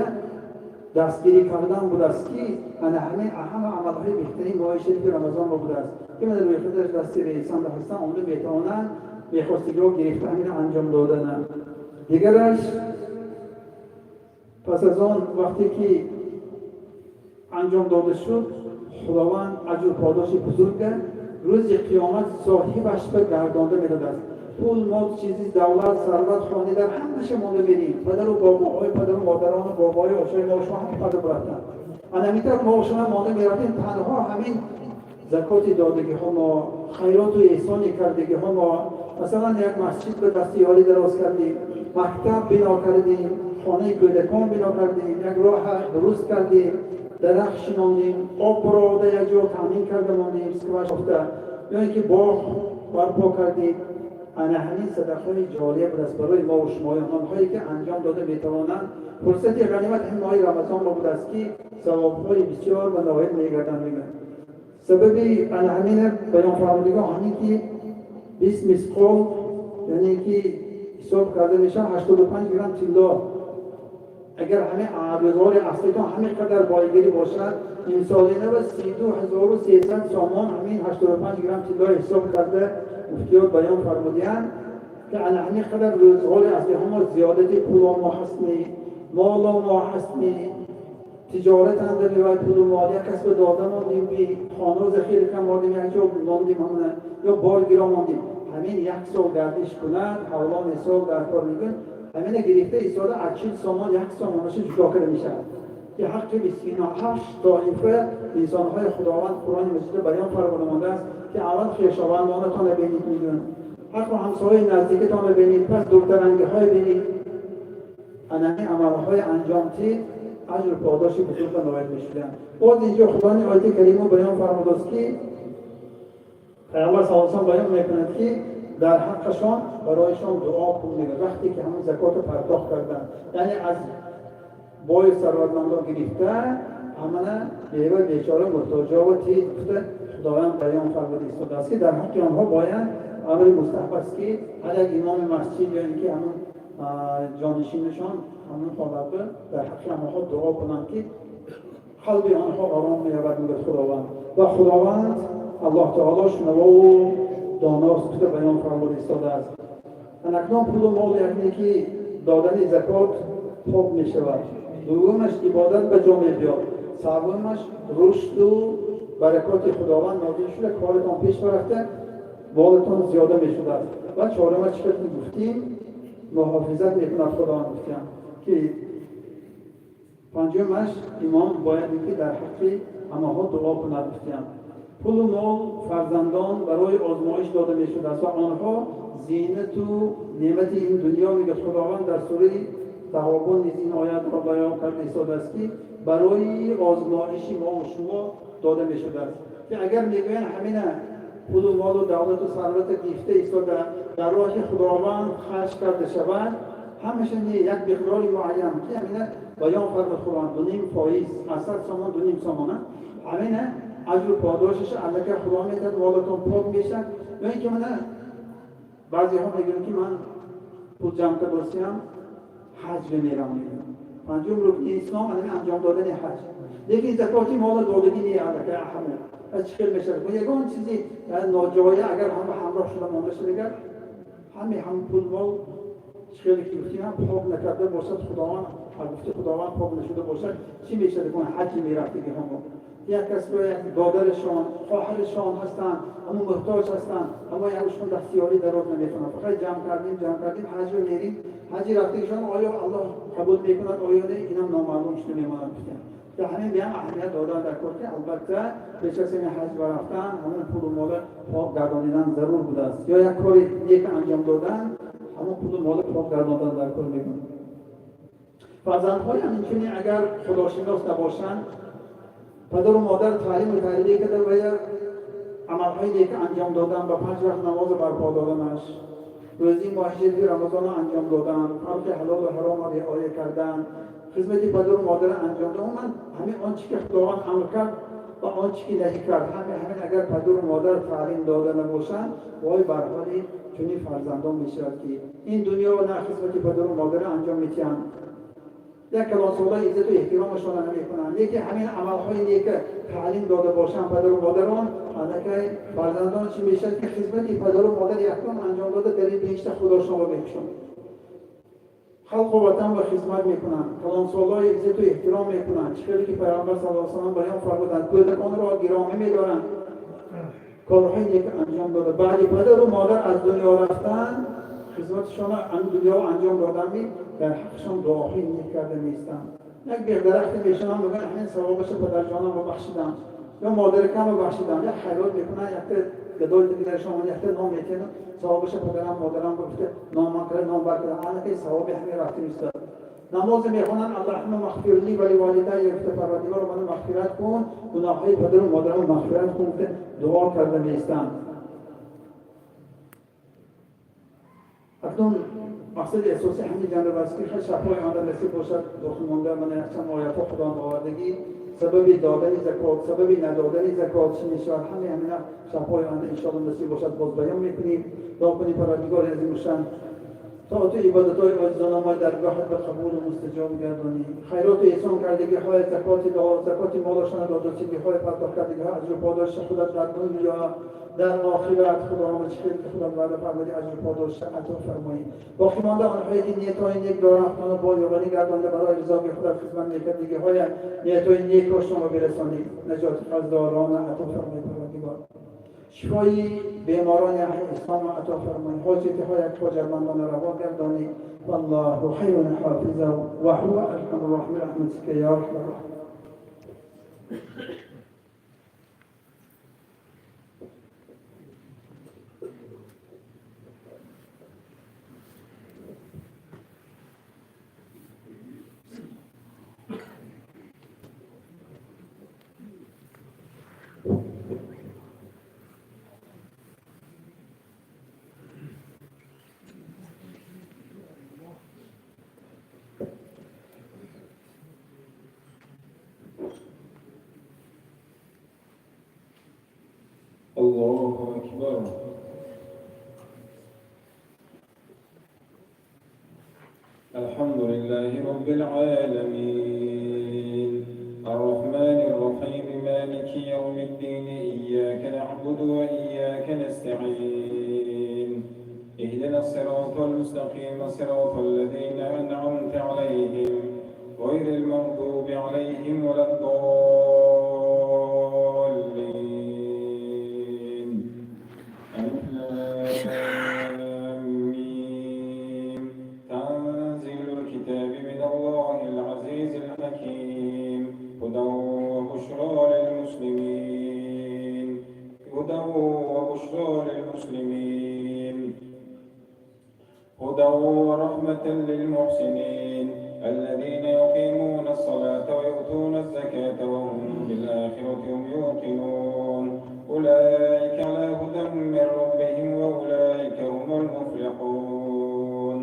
دستگیری کردن بوده است که همین اهم عملهای بهترین ماه شریف رمضان رو بوده است که من روی خودش دستی ریسان هستن اون رو میتوانن بخواستگی رو گرفته همین انجام دادن. دیگرش پس از آن وقتی که انجام داده شد خداوند اجر پاداش بزرگ روز قیامت صاحبش به گردانده میداده است. پول، مال، چیزی، دولت، ثروت، خانه در همه‌ش مونده می‌بینیم. پدر و باباهای پدر و مادران و باباهای آشای ما شما همین پدر براتن. انمیتر ما شما مانده می‌رفتیم تنها همین زکات دادگی ها ما، خیرات و احسان کردگی ها ما، مثلا یک مسجد به دستیاری دراز کردیم، مکتب بنا کردیم، خانه کودکان بنا کردیم، یک راه درست کردیم، درخت شناندیم، آب براده یک جا تامین کرده ماندیم، سکوش افته، یا اینکه باغ برپا کردیم. همین صدقه جاریه بود است برای ما و شما آنهایی که انجام داده میتوانند فرصت غنیمت این ماه رمضان را بود است که ثواب‌های بسیار و نهایت میگردند میگن. سبب همین بیان فرمودگاه همین که 20 مسقال یعنی که حساب کرده میشه 85 گرم طلا اگر همه عددوار اصلی تا همین قدر بایگیری باشد امسالینه و 32300 سامان همین 85 گرم طلا حساب کرده مفتیان بیان فرمودیان که همین قدر روزگار اصلی همه زیادتی پول ما هستنی، مال ما هستنی، تجارت هم در روی پول مالی کسب داده ماندیم بی خانه ذخیره کم ماندیم یک جا ماندیم همونه یا بارگیرا ماندیم همین یک سال گردش کنند حولان سال در کار میگن همین گرفته ایستاده 80 سامان یک سامانش جدا کرده میشه که حق مسکینان 8 طایفه انسانهای خداوند قرآن مجید بیان فرموده است که اول خویشاوندانتان ببینید میگن حق و همسایه نزدیکتان ببینید پس دورترنگی‌های ببینید همین عملهای انجام دید اجر پاداش بزرگ نایل میشدن. باز اینجا خدا این آیت کریمه بیان فرموده است که پیامبر صلی الله علیه و بیان میکند که در حقشان برایشان دعا کنید وقتی که همون زکات پرداخت کردن یعنی از بای ثروتمندان گرفته همه بیوه بیچاره محتاجا و تیز گفته خداوند بیان فرموده است که در حق آنها باید امر مستحب است که هر یک امام مسجد یا اینکه همون جانشینشان همون خالقه در حق آنها دعا کنند که قلب آنها آرام می‌یابد میگه خداوند و خداوند الله تعالی شنوا و داناست که بیان فرموده است. اکنون پول و مال یعنی که دادن زکات خوب می‌شود. دومش عبادت به جا می‌آید. سومش رشد و برکات خداوند نازل شده کارتان پیش برفته مالتان زیاده می‌شود. و چهارمش چه گفتیم محافظت می‌کند خداوند گفتیم که پنجمش امام باید که در حق همه دعا کند گفتیم پول و مال فرزندان برای آزمایش داده می‌شده است و آنها زینت و نعمت این دنیا میگه خداوند در سوره تغابن نیز این آیت را بیان کرده است که برای آزمایش ما و شما داده می‌شده است که اگر میگوین همین پول و مال و دولت و ثروت گرفته ایستاده در راه خداوند خرج کرده شود همشه یک مقداری معین که همین بیان فرمود خداوند 2.5 فایز از 100 سامان 2.5 سامان همین اجر پاداشش البته خدا میدهد مالتون پاک میشه یا اینکه من بعضی ها میگن که من پول جمع کرده باشم حج میرم میگن پنجم رکن اسلام همین انجام دادن حج لیکن زکاتی مال دولتی نیست البته اهمه از چه میشه یگان چیزی ناجایه اگر هم همراه شده مونده شده هم پول مال خیلی که گفتیم پاک نکرده باشد خداوند گفته خداوند پاک نشده باشد چی میشه کنه حج میرفته که همون یک کس رو یک دادرشان خواهرشان هستند اما محتاج هستند اما یکشون دستیاری دراز نمیتونن فقط جمع کردیم حج رو میریم حج رفتگیشان آیا الله قبول میکند آیا نه اینم نامعلوم شده میماند که همین بیان اهمیت دادن در کار که البته به کسی حج برفتن همون پول و مال پاک گردانیدن ضرور بوده است یا یک کاری یک انجام دادن همون پول مال پاک گرداندن در کل میکنه. فرزندهای همینچنین اگر خداشناس نباشند، پدر و مادر تعلیم و تربیه کرده و عملهای دیگه انجام دادن، با 5 وقت نماز برپا دادنش، روزی ماهی رمضان انجام دادن، فرق حلال و حرام را رعایت کردن، خدمت پدر و مادر انجام دادن. من همین آنچه که خداوند امر کرد و آنچه که نهی کرد، همین اگر پدر و مادر تعلیم داده نباشند، وای بر حالی چنین فرزندان میشود که این دنیا و نه خدمت پدر و مادر انجام میتیند. یک کلاس‌های عزت و احترامشان نمیکنند. یکی همین عمل‌هایی که تعلیم داده باشند پدر و مادران، که فرزندان چی میشن که خدمت پدر و مادر یکم انجام داده در این بهشت خداشناس بهشون خلق و وطن و خدمت میکنند. کلاس‌های عزت و احترام میکنند. چیزی که پیامبر صلی الله علیه و آله بیان فرمودند، کودکان را گرامی می‌دارند، کارهایی که انجام داده. بعد پدر و مادر از دنیا رفتن، خدمتشان دنیا انجام دادن می در حقشان دعاهایی نیک کرده نیستند. یک بی‌درخت میشنم میگن همین ثوابش پدر جانم رو بخشیدم یا مادرکم رو بخشیدم، یا خیرات میکنن، یک گدای دیگر شما یک نام میکنن ثوابش پدرم مادرم گفته نام کرده نام برکرده، آن که ثواب همین رفته نیست. نماز میخونن اللهم اغفر لی و لوالدی، گفته پروردگار من مغفرت کن، گناههای پدر و مادرم مغفرت کن، دعا کرده نیستند. اکنون مقصد اساسی همین جانب است که شفای آن نصیب باشد. داخل مانده من چند آیات خدا آوردگی سبب دادن زکات، سبب ندادن زکات چی میشه، همین شفای آن ان شاء الله نصیب باشد. باز بیان میکنیم، دعا کنیم پروردگار عظیم‌الشان تا تو عبادت‌های عاجزانه ما درگاهت به قبول و مستجاب گردانی. خیرات و احسان کردگی‌های زکات مالشان دادگی‌های پرداخت کردگی‌ها اجر و پاداش خودت در دنیا در آخرت خداوند چه که خودت وعده فرمودی اجر و پاداش عطا فرمایی. باقی مانده آنهایی که نیت‌های نیک دارند خدا با یاوری گردانده برای رضا خودت خدمت می‌کردگی‌های نیت‌های نیک را شما برسانید. نجات از داران عطا فرمایی پروردگار. شفای بیماران اسلام عطا فرمایی. حاجت‌های خواجرمندان روا گردانی. والله خیر حافظا و هو ارحم الراحمین. رحمتك یا ارحم الراحمین. الله أكبر. الحمد لله رب العالمين الرحمن الرحيم مالك يوم الدين إياك نعبد وإياك نستعين اهدنا الصراط المستقيم صراط الذين أنعمت عليهم غير المغضوب عليهم ولا الضالين. آمين. تنزيل الكتاب من الله العزيز الحكيم هدى وبشرى للمسلمين هدى ورحمة للمحسنين الذين يقيمون الصلاة ويؤتون الزكاة وهم بالآخرة هم يوقنون أولئك على هدى من ربهم وأولئك هم المفلحون.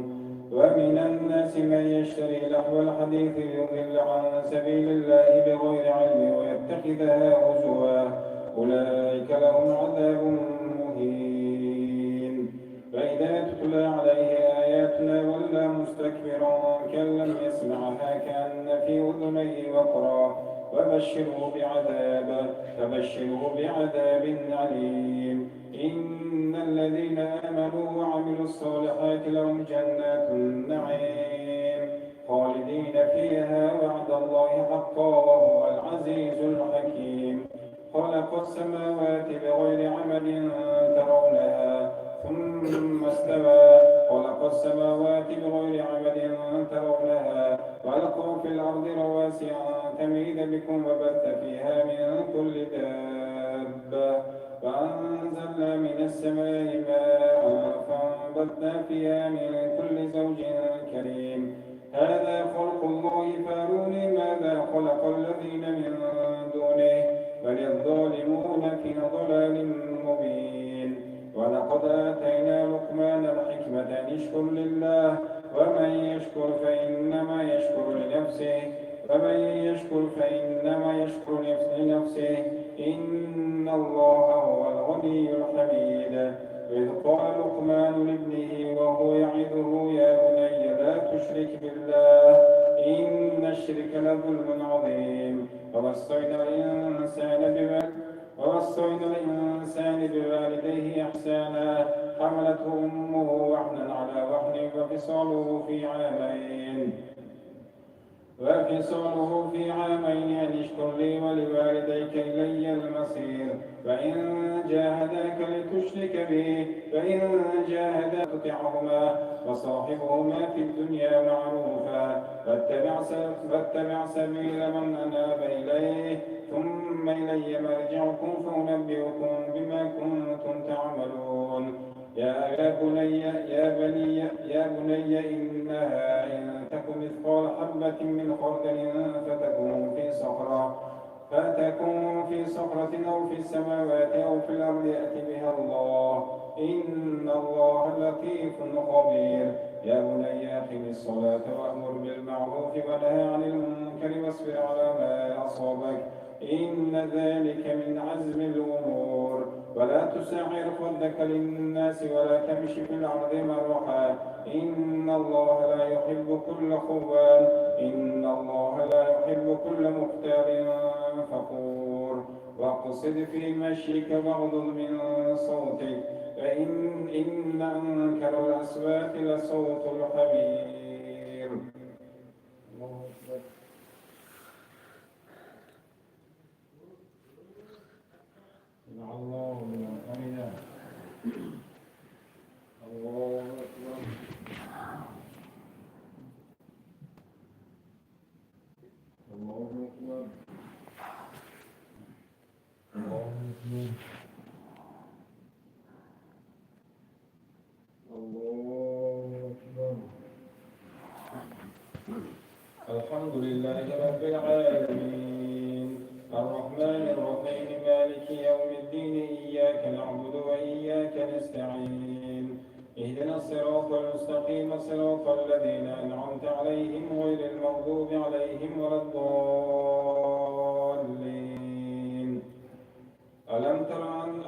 ومن الناس من يشتري لهو الحديث ليضل عن سبيل الله بغير علم ويتخذها هزوا أولئك لهم عذاب مهين. فإذا تتلى عليه آياتنا ولى مستكبرا كأن لم يسمعها كأن في أذنيه وقرا فبشره بعذاب أليم. إن الذين آمنوا وعملوا الصالحات لهم جنات النعيم خالدين فيها وعد الله حقا وهو العزيز الحكيم. خلق السماوات بغير عمد ترونها ثم استوى وألقى في الأرض رواسي أن تميد بكم وبث فيها من كل دابة فأنزلنا من السماء ماء فأنبتنا فيها من كل زوج كريم هذا خلق الله فأروني ماذا خلق الذين من دونه بل الظالمون في ضلال مبين ولقد آتينا لقمان الحكمة أن اشكر لله ومن يشكر فإنما يشكر لنفسه ومن يشكر فإنما يشكر لنفسه إن الله هو الغني الحميد إذ قال لقمان لابنه وهو يعظه يا بني لا تشرك بالله إن الشرك لظلم عظيم ووصينا الإنسان بوالديه إحسانا حملته أمه وحنا على وحن وفصاله في عامين أن اشكر لي ولوالديك إلي المصير فإن جاهداك تطعهما وصاحبهما في الدنيا معروفا واتبع سبيل من أناب إليه ثم إلي مرجعكم فأنبئكم بما كنتم تعملون يا بني إنها إن تك مثقال حبة من خردل فتكون في صخرة أو في السماوات أو في الأرض يأت بها الله إن الله لطيف خبير يا بني أقم الصلاة وأمر بالمعروف ونهى عن المنكر واصبر على ما أصابك إن ذلك من عزم الأمور ولا تسعر خدك للناس ولا تمش في الأرض مرحا إن الله لا يحب كل مختال فخور واقصد في مشيك واغضض من صوتك إن أنكر الأصوات لصوت الحمير الله أكبر سمع الله لمن حمده الله أكبر الله أكبر الله أكبر الله أكبر الحمد لله رب العالمين الرحمن الرحيم مالك يوم الدين إياك نعبد وإياك نستعين اهدنا الصراط المستقيم صراط الذين أنعمت عليهم غير المغضوب عليهم ولا الضالين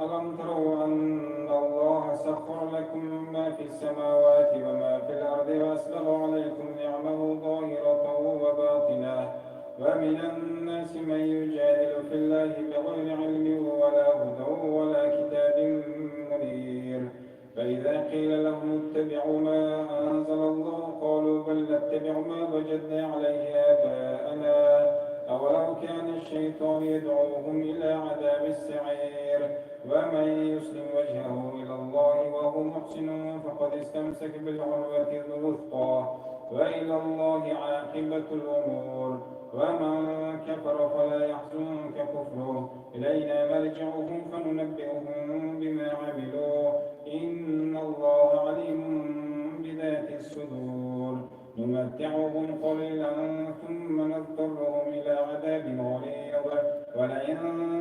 ألم تروا أن الله سخر لكم ما في السماوات وما في الأرض وأسبغ عليكم نعمه ظاهرة وباطنة ومن الناس من يجادل في الله بغير علم ولا هدى ولا كتاب منير فإذا قيل لهم اتبعوا ما أنزل الله قالوا بل نتبع ما وجدنا عليه آباءنا أولو كان الشيطان يدعوهم إلى عذاب السعير ومن يسلم وجهه إلى الله وهو محسن فقد استمسك بالعروة الوثقى وإلى الله عاقبة الأمور ومن كفر فلا يحزنك كفره إلينا مرجعهم فننبئهم بما عملوا إن الله عليم بذات الصدور نمتعهم قليلا ثم نضطرهم إلى عذاب غليظ ولئن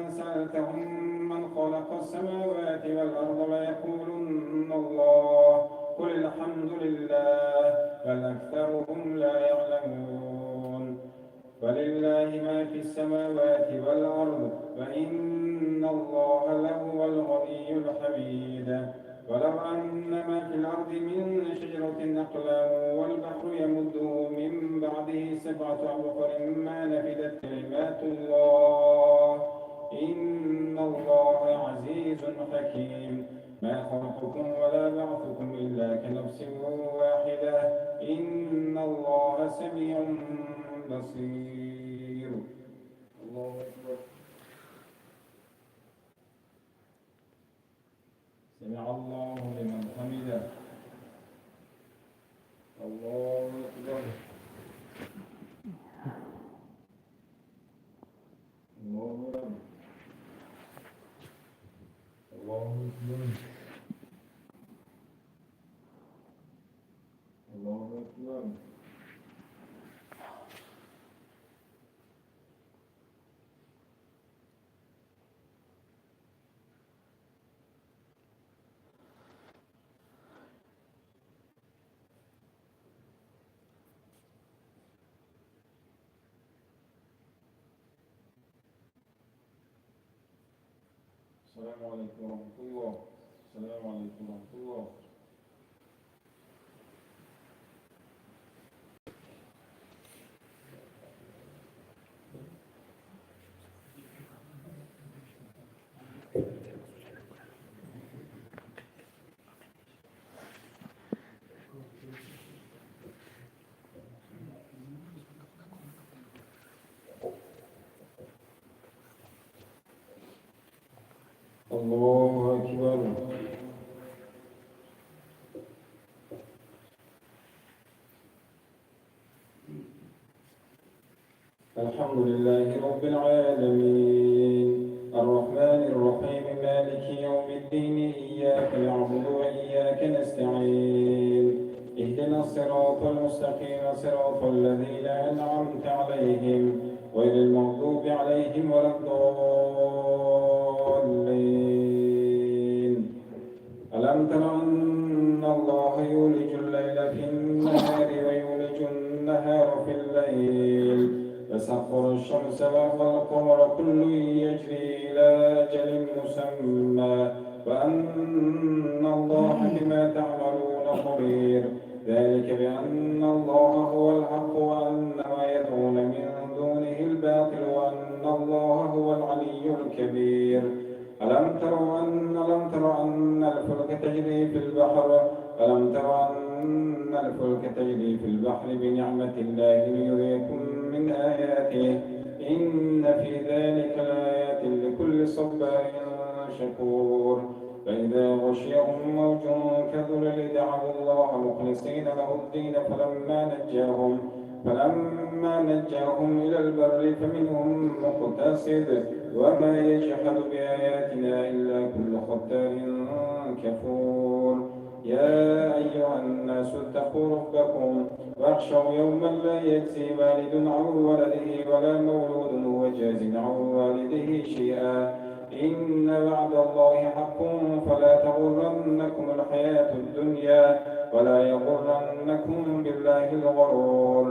سألتهم من خلق السماوات والأرض ليقولن الله قل الحمد لله بل أكثرهم لا يعلمون ولله ما في السماوات والأرض وإن الله لهو الغني الحميد ولو أن ما في الأرض من شجرة أقلام والبحر يمده من بعده 7 أبحر ما نفدت كلمات الله إن الله عزيز حكيم ما خلقكم ولا بعثكم إلا كنفس واحدة إن الله سميع بصير الله أكبر سمع الله لمن حمده الله أكبر الله أكبر السلام عليكم ورحمة الله. السلام عليكم ورحمة الله. الله أكبر. الحمد لله رب العالمين الرحمن الرحيم مالك يوم الدين إياك نعبد وإياك نستعين اهدنا الصراط المستقيم صراط الذين أنعمت عليهم غير المغضوب عليهم ولا الضالين. ألم تر أن الله يولج الليل في النهار ويولج النهار في الليل وسخر الشمس والقمر كل يجري إلى أجل مسمى وأن الله بما تعملون خبير. ذلك بأن الله هو الحق وأن ما يدعون من دونه الباطل وأن الله هو العلي الكبير. ألم تر أن الفلك تجري في البحر بنعمة الله ليريكم من آياته إن في ذلك لآيات لكل صبار شكور. فإذا غشيهم موج كذلل دعوا الله مخلصين له الدين فلما نجاهم إلى البر فمنهم مقتصد وما يجحد بآياتنا إلا كل ختار كفور. يا أيها الناس اتقوا ربكم واخشوا يوما لا يجزي والد عن ولده ولا مولود هو جاز عن والده شيئا إن وعد الله حق فلا تغرنكم الحياة الدنيا ولا يغرنكم بالله الغرور.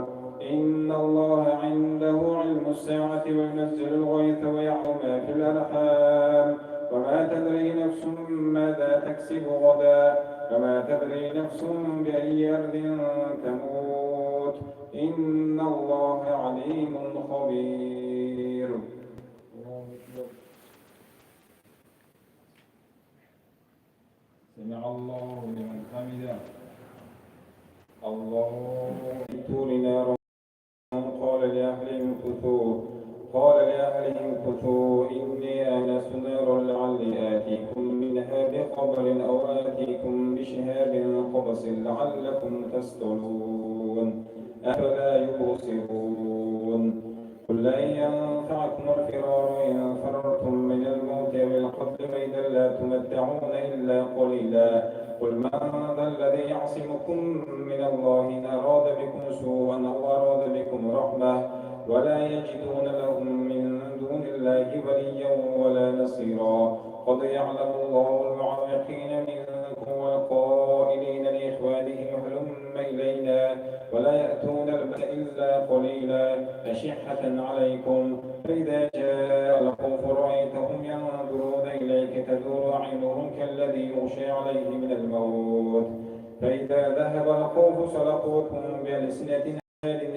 إن الله عنده علم الساعة وينزل الغيث ويعلم ما في الأرحام وما تدري نفس ماذا تكسب غدا وما تدري نفس بأي أرض تموت إن الله عليم خبير. سمع الله لمن حمده. الله ائتوا لنار قال لأهلهم كثوا إني آنست نارا لعلي آتيكم منها بخبر أو آتيكم بشهاب قبس لعلكم تصطلون أفلا يبصرون. قل لن ينفعكم الفرار إن فررتم من الموت أو القتل فإذا لا تمتعون إلا قليلا. قل من ذا الذي يعصمكم من الله إن أراد بكم سوءا أو أراد بكم رحمة ولا يجدون لهم من دون الله وليا ولا نصيرا. قد يعلم الله المعوقين منكم والقائلين لإخوانهم هلم إلينا ولا يأتون البأس إلا قليلا أشحة عليكم فإذا جاء الخوف رأيتهم ينظرون إليك تدور أعينهم كالذي يغشى عليه من الموت فإذا ذهب الخوف سلقوكم بألسنة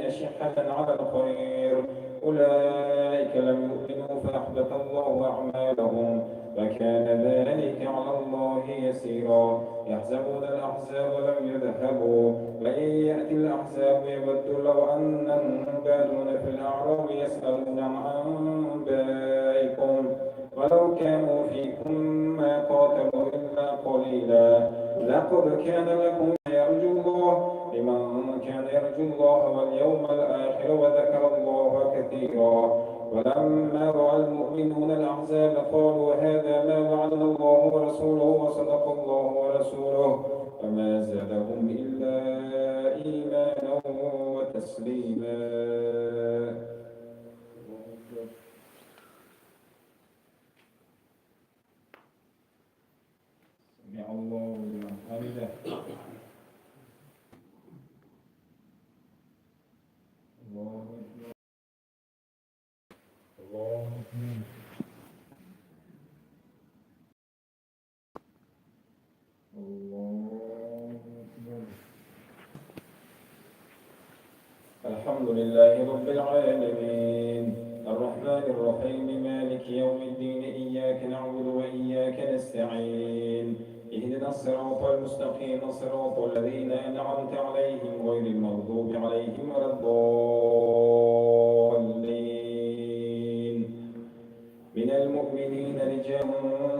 أشحة على الخير أولئك لم يؤمنوا فأحبط الله أعمالهم وكان ذلك على الله يسيرا. يحسبون الأحزاب لم يذهبوا وإن يأتي الأحزاب يودوا لو أنهم بادون في الأعراب يسألون عن أنبائكم ولو كانوا فيكم ما قاتلوا إلا قليلا. لقد كان لكم يرجو الله لمن كان يرجو الله واليوم الآخر وذكر الله كثيرا. ولما رأى المؤمنون الأحزاب قالوا هذا ما وعدنا الله ورسوله وصدق الله ورسوله وما زادهم إلا إيمانا وتسليما. سمع الله لمن حمده. الله أكبر. الله أكبر. الحمد لله رب العالمين الرحمن الرحيم مالك يوم الدين إياك نعبد وإياك نستعين اهدنا الصراط المستقيم صراط الذين أنعمت عليهم غير المغضوب عليهم ولا الضالين من المؤمنين رجال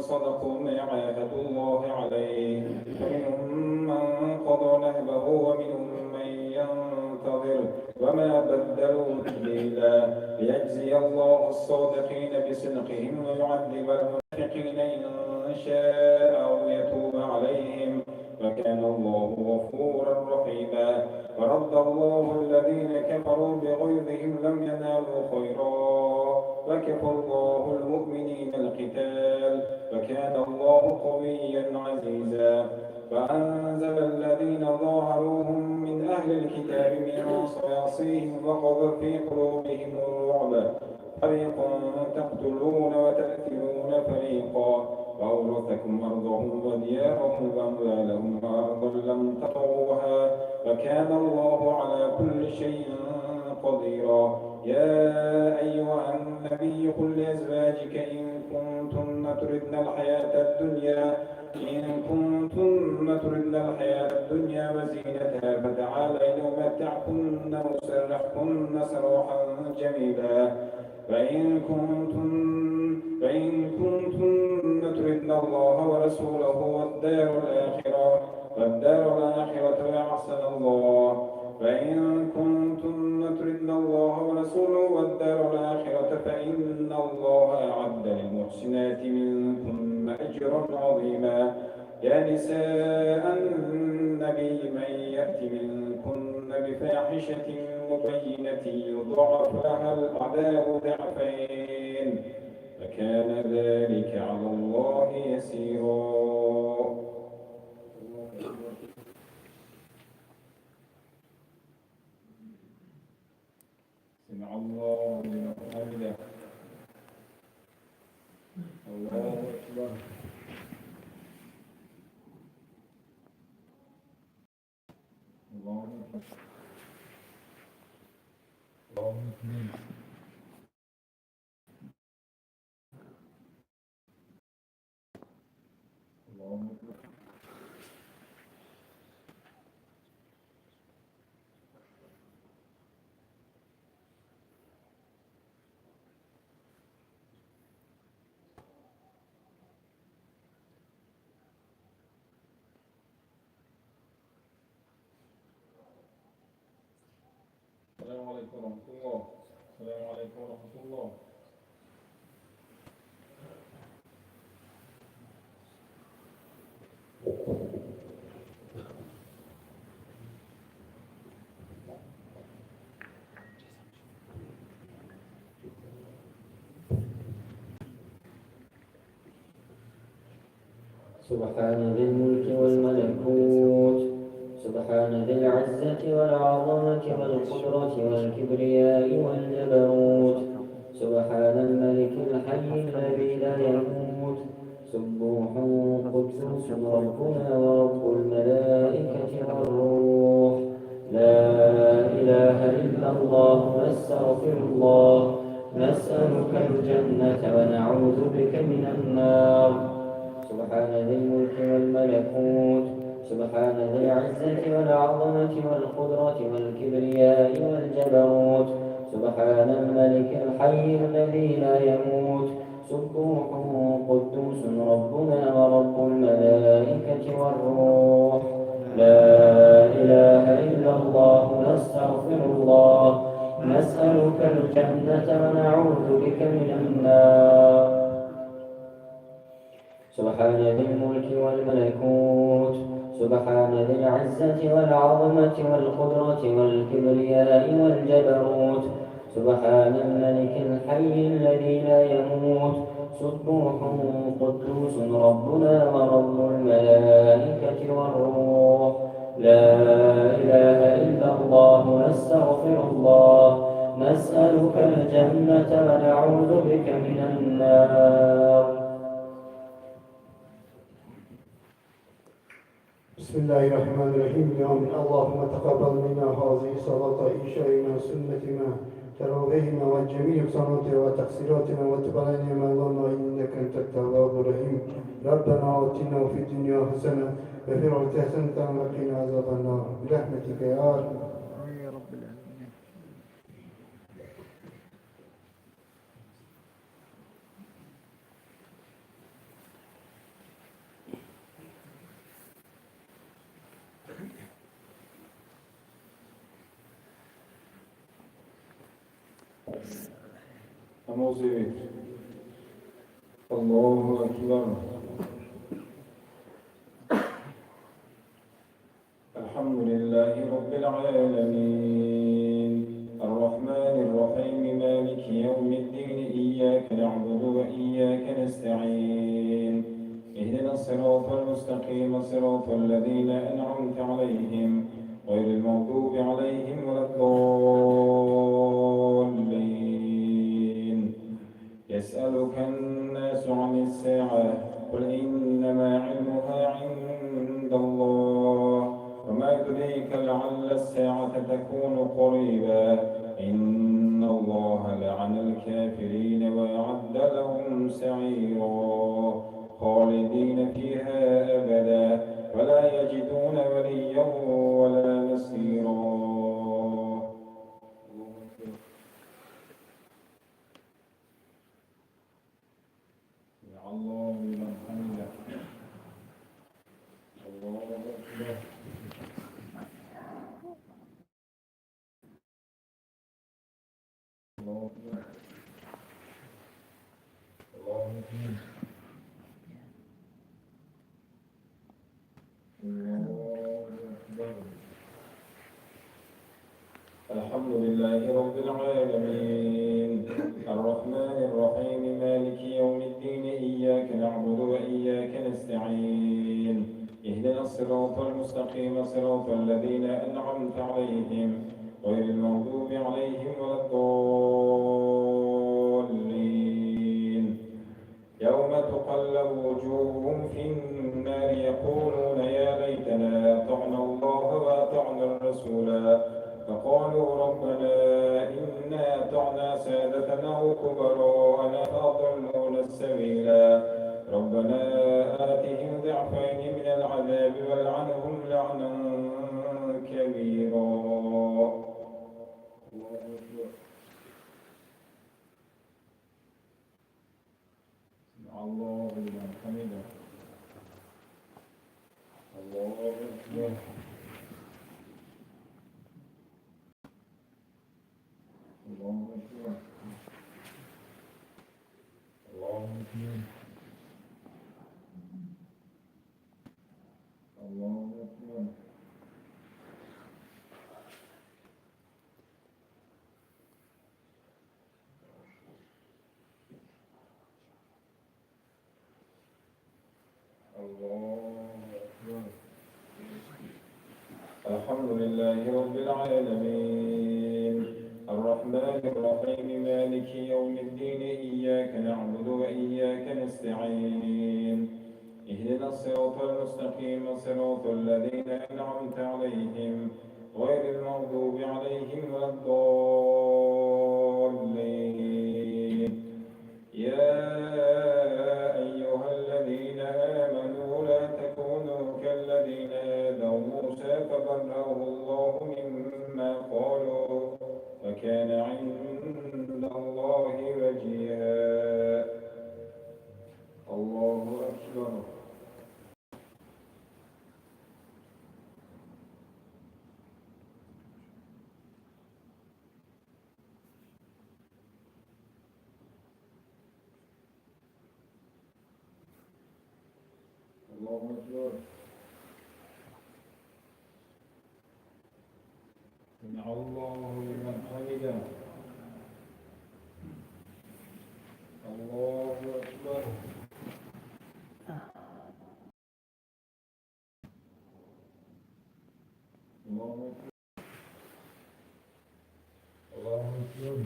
صدقوا ما عاهدوا الله عليه فمنهم من قضى نهبه ومنهم من ينتظر وما بدلوا تبديلا ليجزي الله الصادقين بصدقهم ويعذب المنافقين إن شاء أو يتوب عليهم وكان الله غفورا رحيما ورد الله الذين كفروا بغيظهم لم ينالوا خيرا وكفى الله المؤمنين القتال وكان الله قويا عزيزا فأنزل الذين ظاهروهم من أهل الكتاب من صياصيهم وقذف في قلوبهم الرعب فريقا تقتلون وتأثرون فريقا وأورثكم أرضهم وديارهم وأموالهم وأرضا لم تطروها وكان الله على كل شيء قديرا يا أيها النبي قل لأزواجك إن كنتن تردن الحياة الدنيا وزينتها فتعالين أمتعكن وأسرحكن سراحا جميلا فإن كنتن تردن الله ورسوله والدار الآخرة وأحسن الله فإن كنتن تردن الله ورسوله والدار الآخرة فإن الله أعد للمحسنات منكن أجرا عظيما يا نساء النبي من يأت منكن بفاحشة مبينة يضاعف لها العذاب ضعفين وكان ذلك على الله يسيرا سمع الله لمن حمده الله أكبر الله أكبر الله أكبر الله أكبر السلام عليكم ورحمة الله السلام عليكم ورحمة الله سبحان ذي الملك والملكوت سبحان ذي العزة والعظمة والقدرة والكبرياء والجبروت سبحان الملك الحي الذي لا يموت سبوح قدوس ربنا ورب الملائكة والروح لا إله إلا الله نستغفر الله نسألك الجنة ونعوذ بك من النار سبحان ذي الملك والملكوت سبحان ذي العزة والعظمة والقدرة والكبرياء والجبروت سبحان الملك الحي الذي لا يموت سبوح قدوس ربنا ورب الملائكة والروح لا إله إلا الله نستغفر الله نسألك الجنة ونعوذ بك من النار سبحان ذي الملك والملكوت سبحان ذي العزة والعظمة والقدرة والكبرياء والجبروت سبحان الملك الحي الذي لا يموت سبوح قدوس ربنا ورب الملائكة والروح لا إله إلا الله نستغفر الله نسألك الجنة ونعوذ بك من النار بسم الله الرحمن الرحيم. آمين. اللهم تقبل منا هذه صلاة عشاءنا سنتنا تراويحنا وجميع صلاتنا وتقصيراتنا وتب علينا مولانا إنك أنت التواب الرحيم. ربنا آتنا في الدنيا حسنة وفي الآخرة حسنة وقنا عذاب النار برحمتك يا أرحم. نماز الله أكبر. الحمد لله رب العالمين الرحمن الرحيم مالك يوم الدين إياك نعبد وإياك نستعين اهدنا الصراط المستقيم صراط الذين أنعمت عليهم غير المغضوب عليهم ولا الضالين. يسألك الناس عن الساعة قل إنما علمها عند الله وما يدريك لعل الساعة تكون قريبا إن الله لعن الكافرين وأعد لهم سعيرا خالدين فيها أبدا ولا يجدون وليا ولا نصيرا. الله لمن حمده. الله أكبر. الله أكبر. الله أكبر. الحمد لله رب العالمين الرحمن الرحيم مالك يوم الدين إياك نعبد وإياك نستعين اهدنا الصراط المستقيم صراط الذين أنعمت عليهم غير المغضوب عليهم ولا الضالين. يوم تقلب وجوههم في النار يقولون يا ليتنا أطعنا الله وأطعنا الرسولا فقالوا ربنا إنا أطعنا سادتنا وكبراءنا فأضلونا السبيلا ربنا آتهم ضعفين من العذاب والعنهم لعنا كبيرا. الله لمن حمده. الله أكبر. الله أكبر. الله أكبر. الله أكبر. الحمد لله رب العالمين الرحمن الرحيم مالك يوم الدين إياك نعبد وإياك نستعين اهدنا الصراط المستقيم صراط الذين أنعمت عليهم غير المغضوب عليهم ولا الضالين. يا أيها الذين آمنوا لا تكونوا كالذين آذوا موسى فبرأه الله مما قالوا وكان عند الله وجيها. الله أكبر. الله أكبر. سمع الله لمن حمده. الله أكبر. الله أكبر. الله أكبر.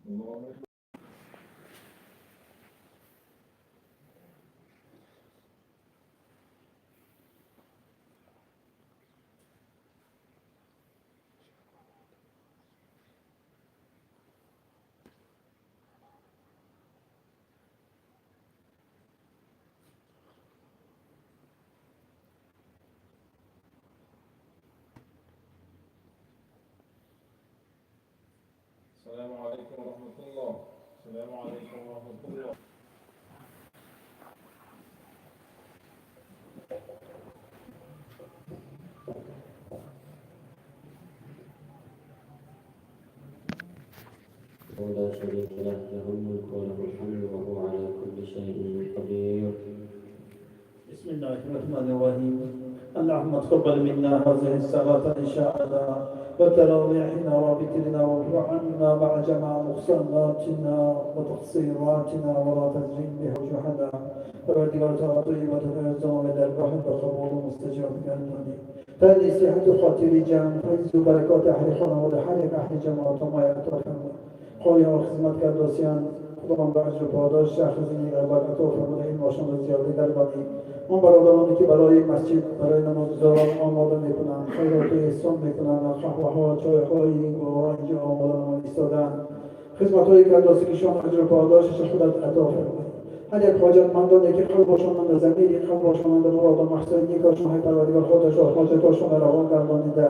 الله أكبر. السلام عليكم ورحمة الله. السلام عليكم ورحمة الله. ولا شريك له، له الملك وله الحمد وهو على كل شيء قدير. بسم الله الرحمن الرحيم. اللهم تقبل منا هذه الصلاة إنشاءنا وتراويحنا وبكرنا واغفر عنا مع جميع نقصاناتنا وتقصيراتنا ولا تجرم به وجوهنا وردنا طيبة الزوم دربه بقبول مستجاب كالمني فهذه صحة خاطر جام فيز بركات أهل خانه ولحرق أهل جماعة ما يعترفون قوی و خدمت کردوسیان خداوند به اجر پاداش شخصی عبادت و فرموده این واشان را زیاده گردانی اون برادرانی که برای مسجد برای نمازگزاران آماده میکنند خیرات احسان میکنند قهوه‌ها چای‌هایی گواه اینجا آماده نمایی ایستادند خدمت‌های کردوسی که شان اجر پاداشش خودت عطا فرمای هر یک حاجتمندانی که قلبشان در ضمیر قلبشان در مراد و مقصد نیکشان های پروردگار خودش و حاجتشان را روان گردانیده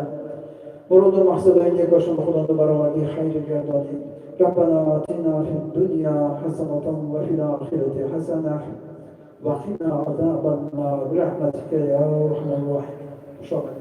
مراد و مقصد نیکشان خدا را برآورده خیر گردانید ربنا آتنا في الدنيا حسنة وفي الآخرة حسنة وقنا عذاب النار برحمتك يا أرحم الراحمين.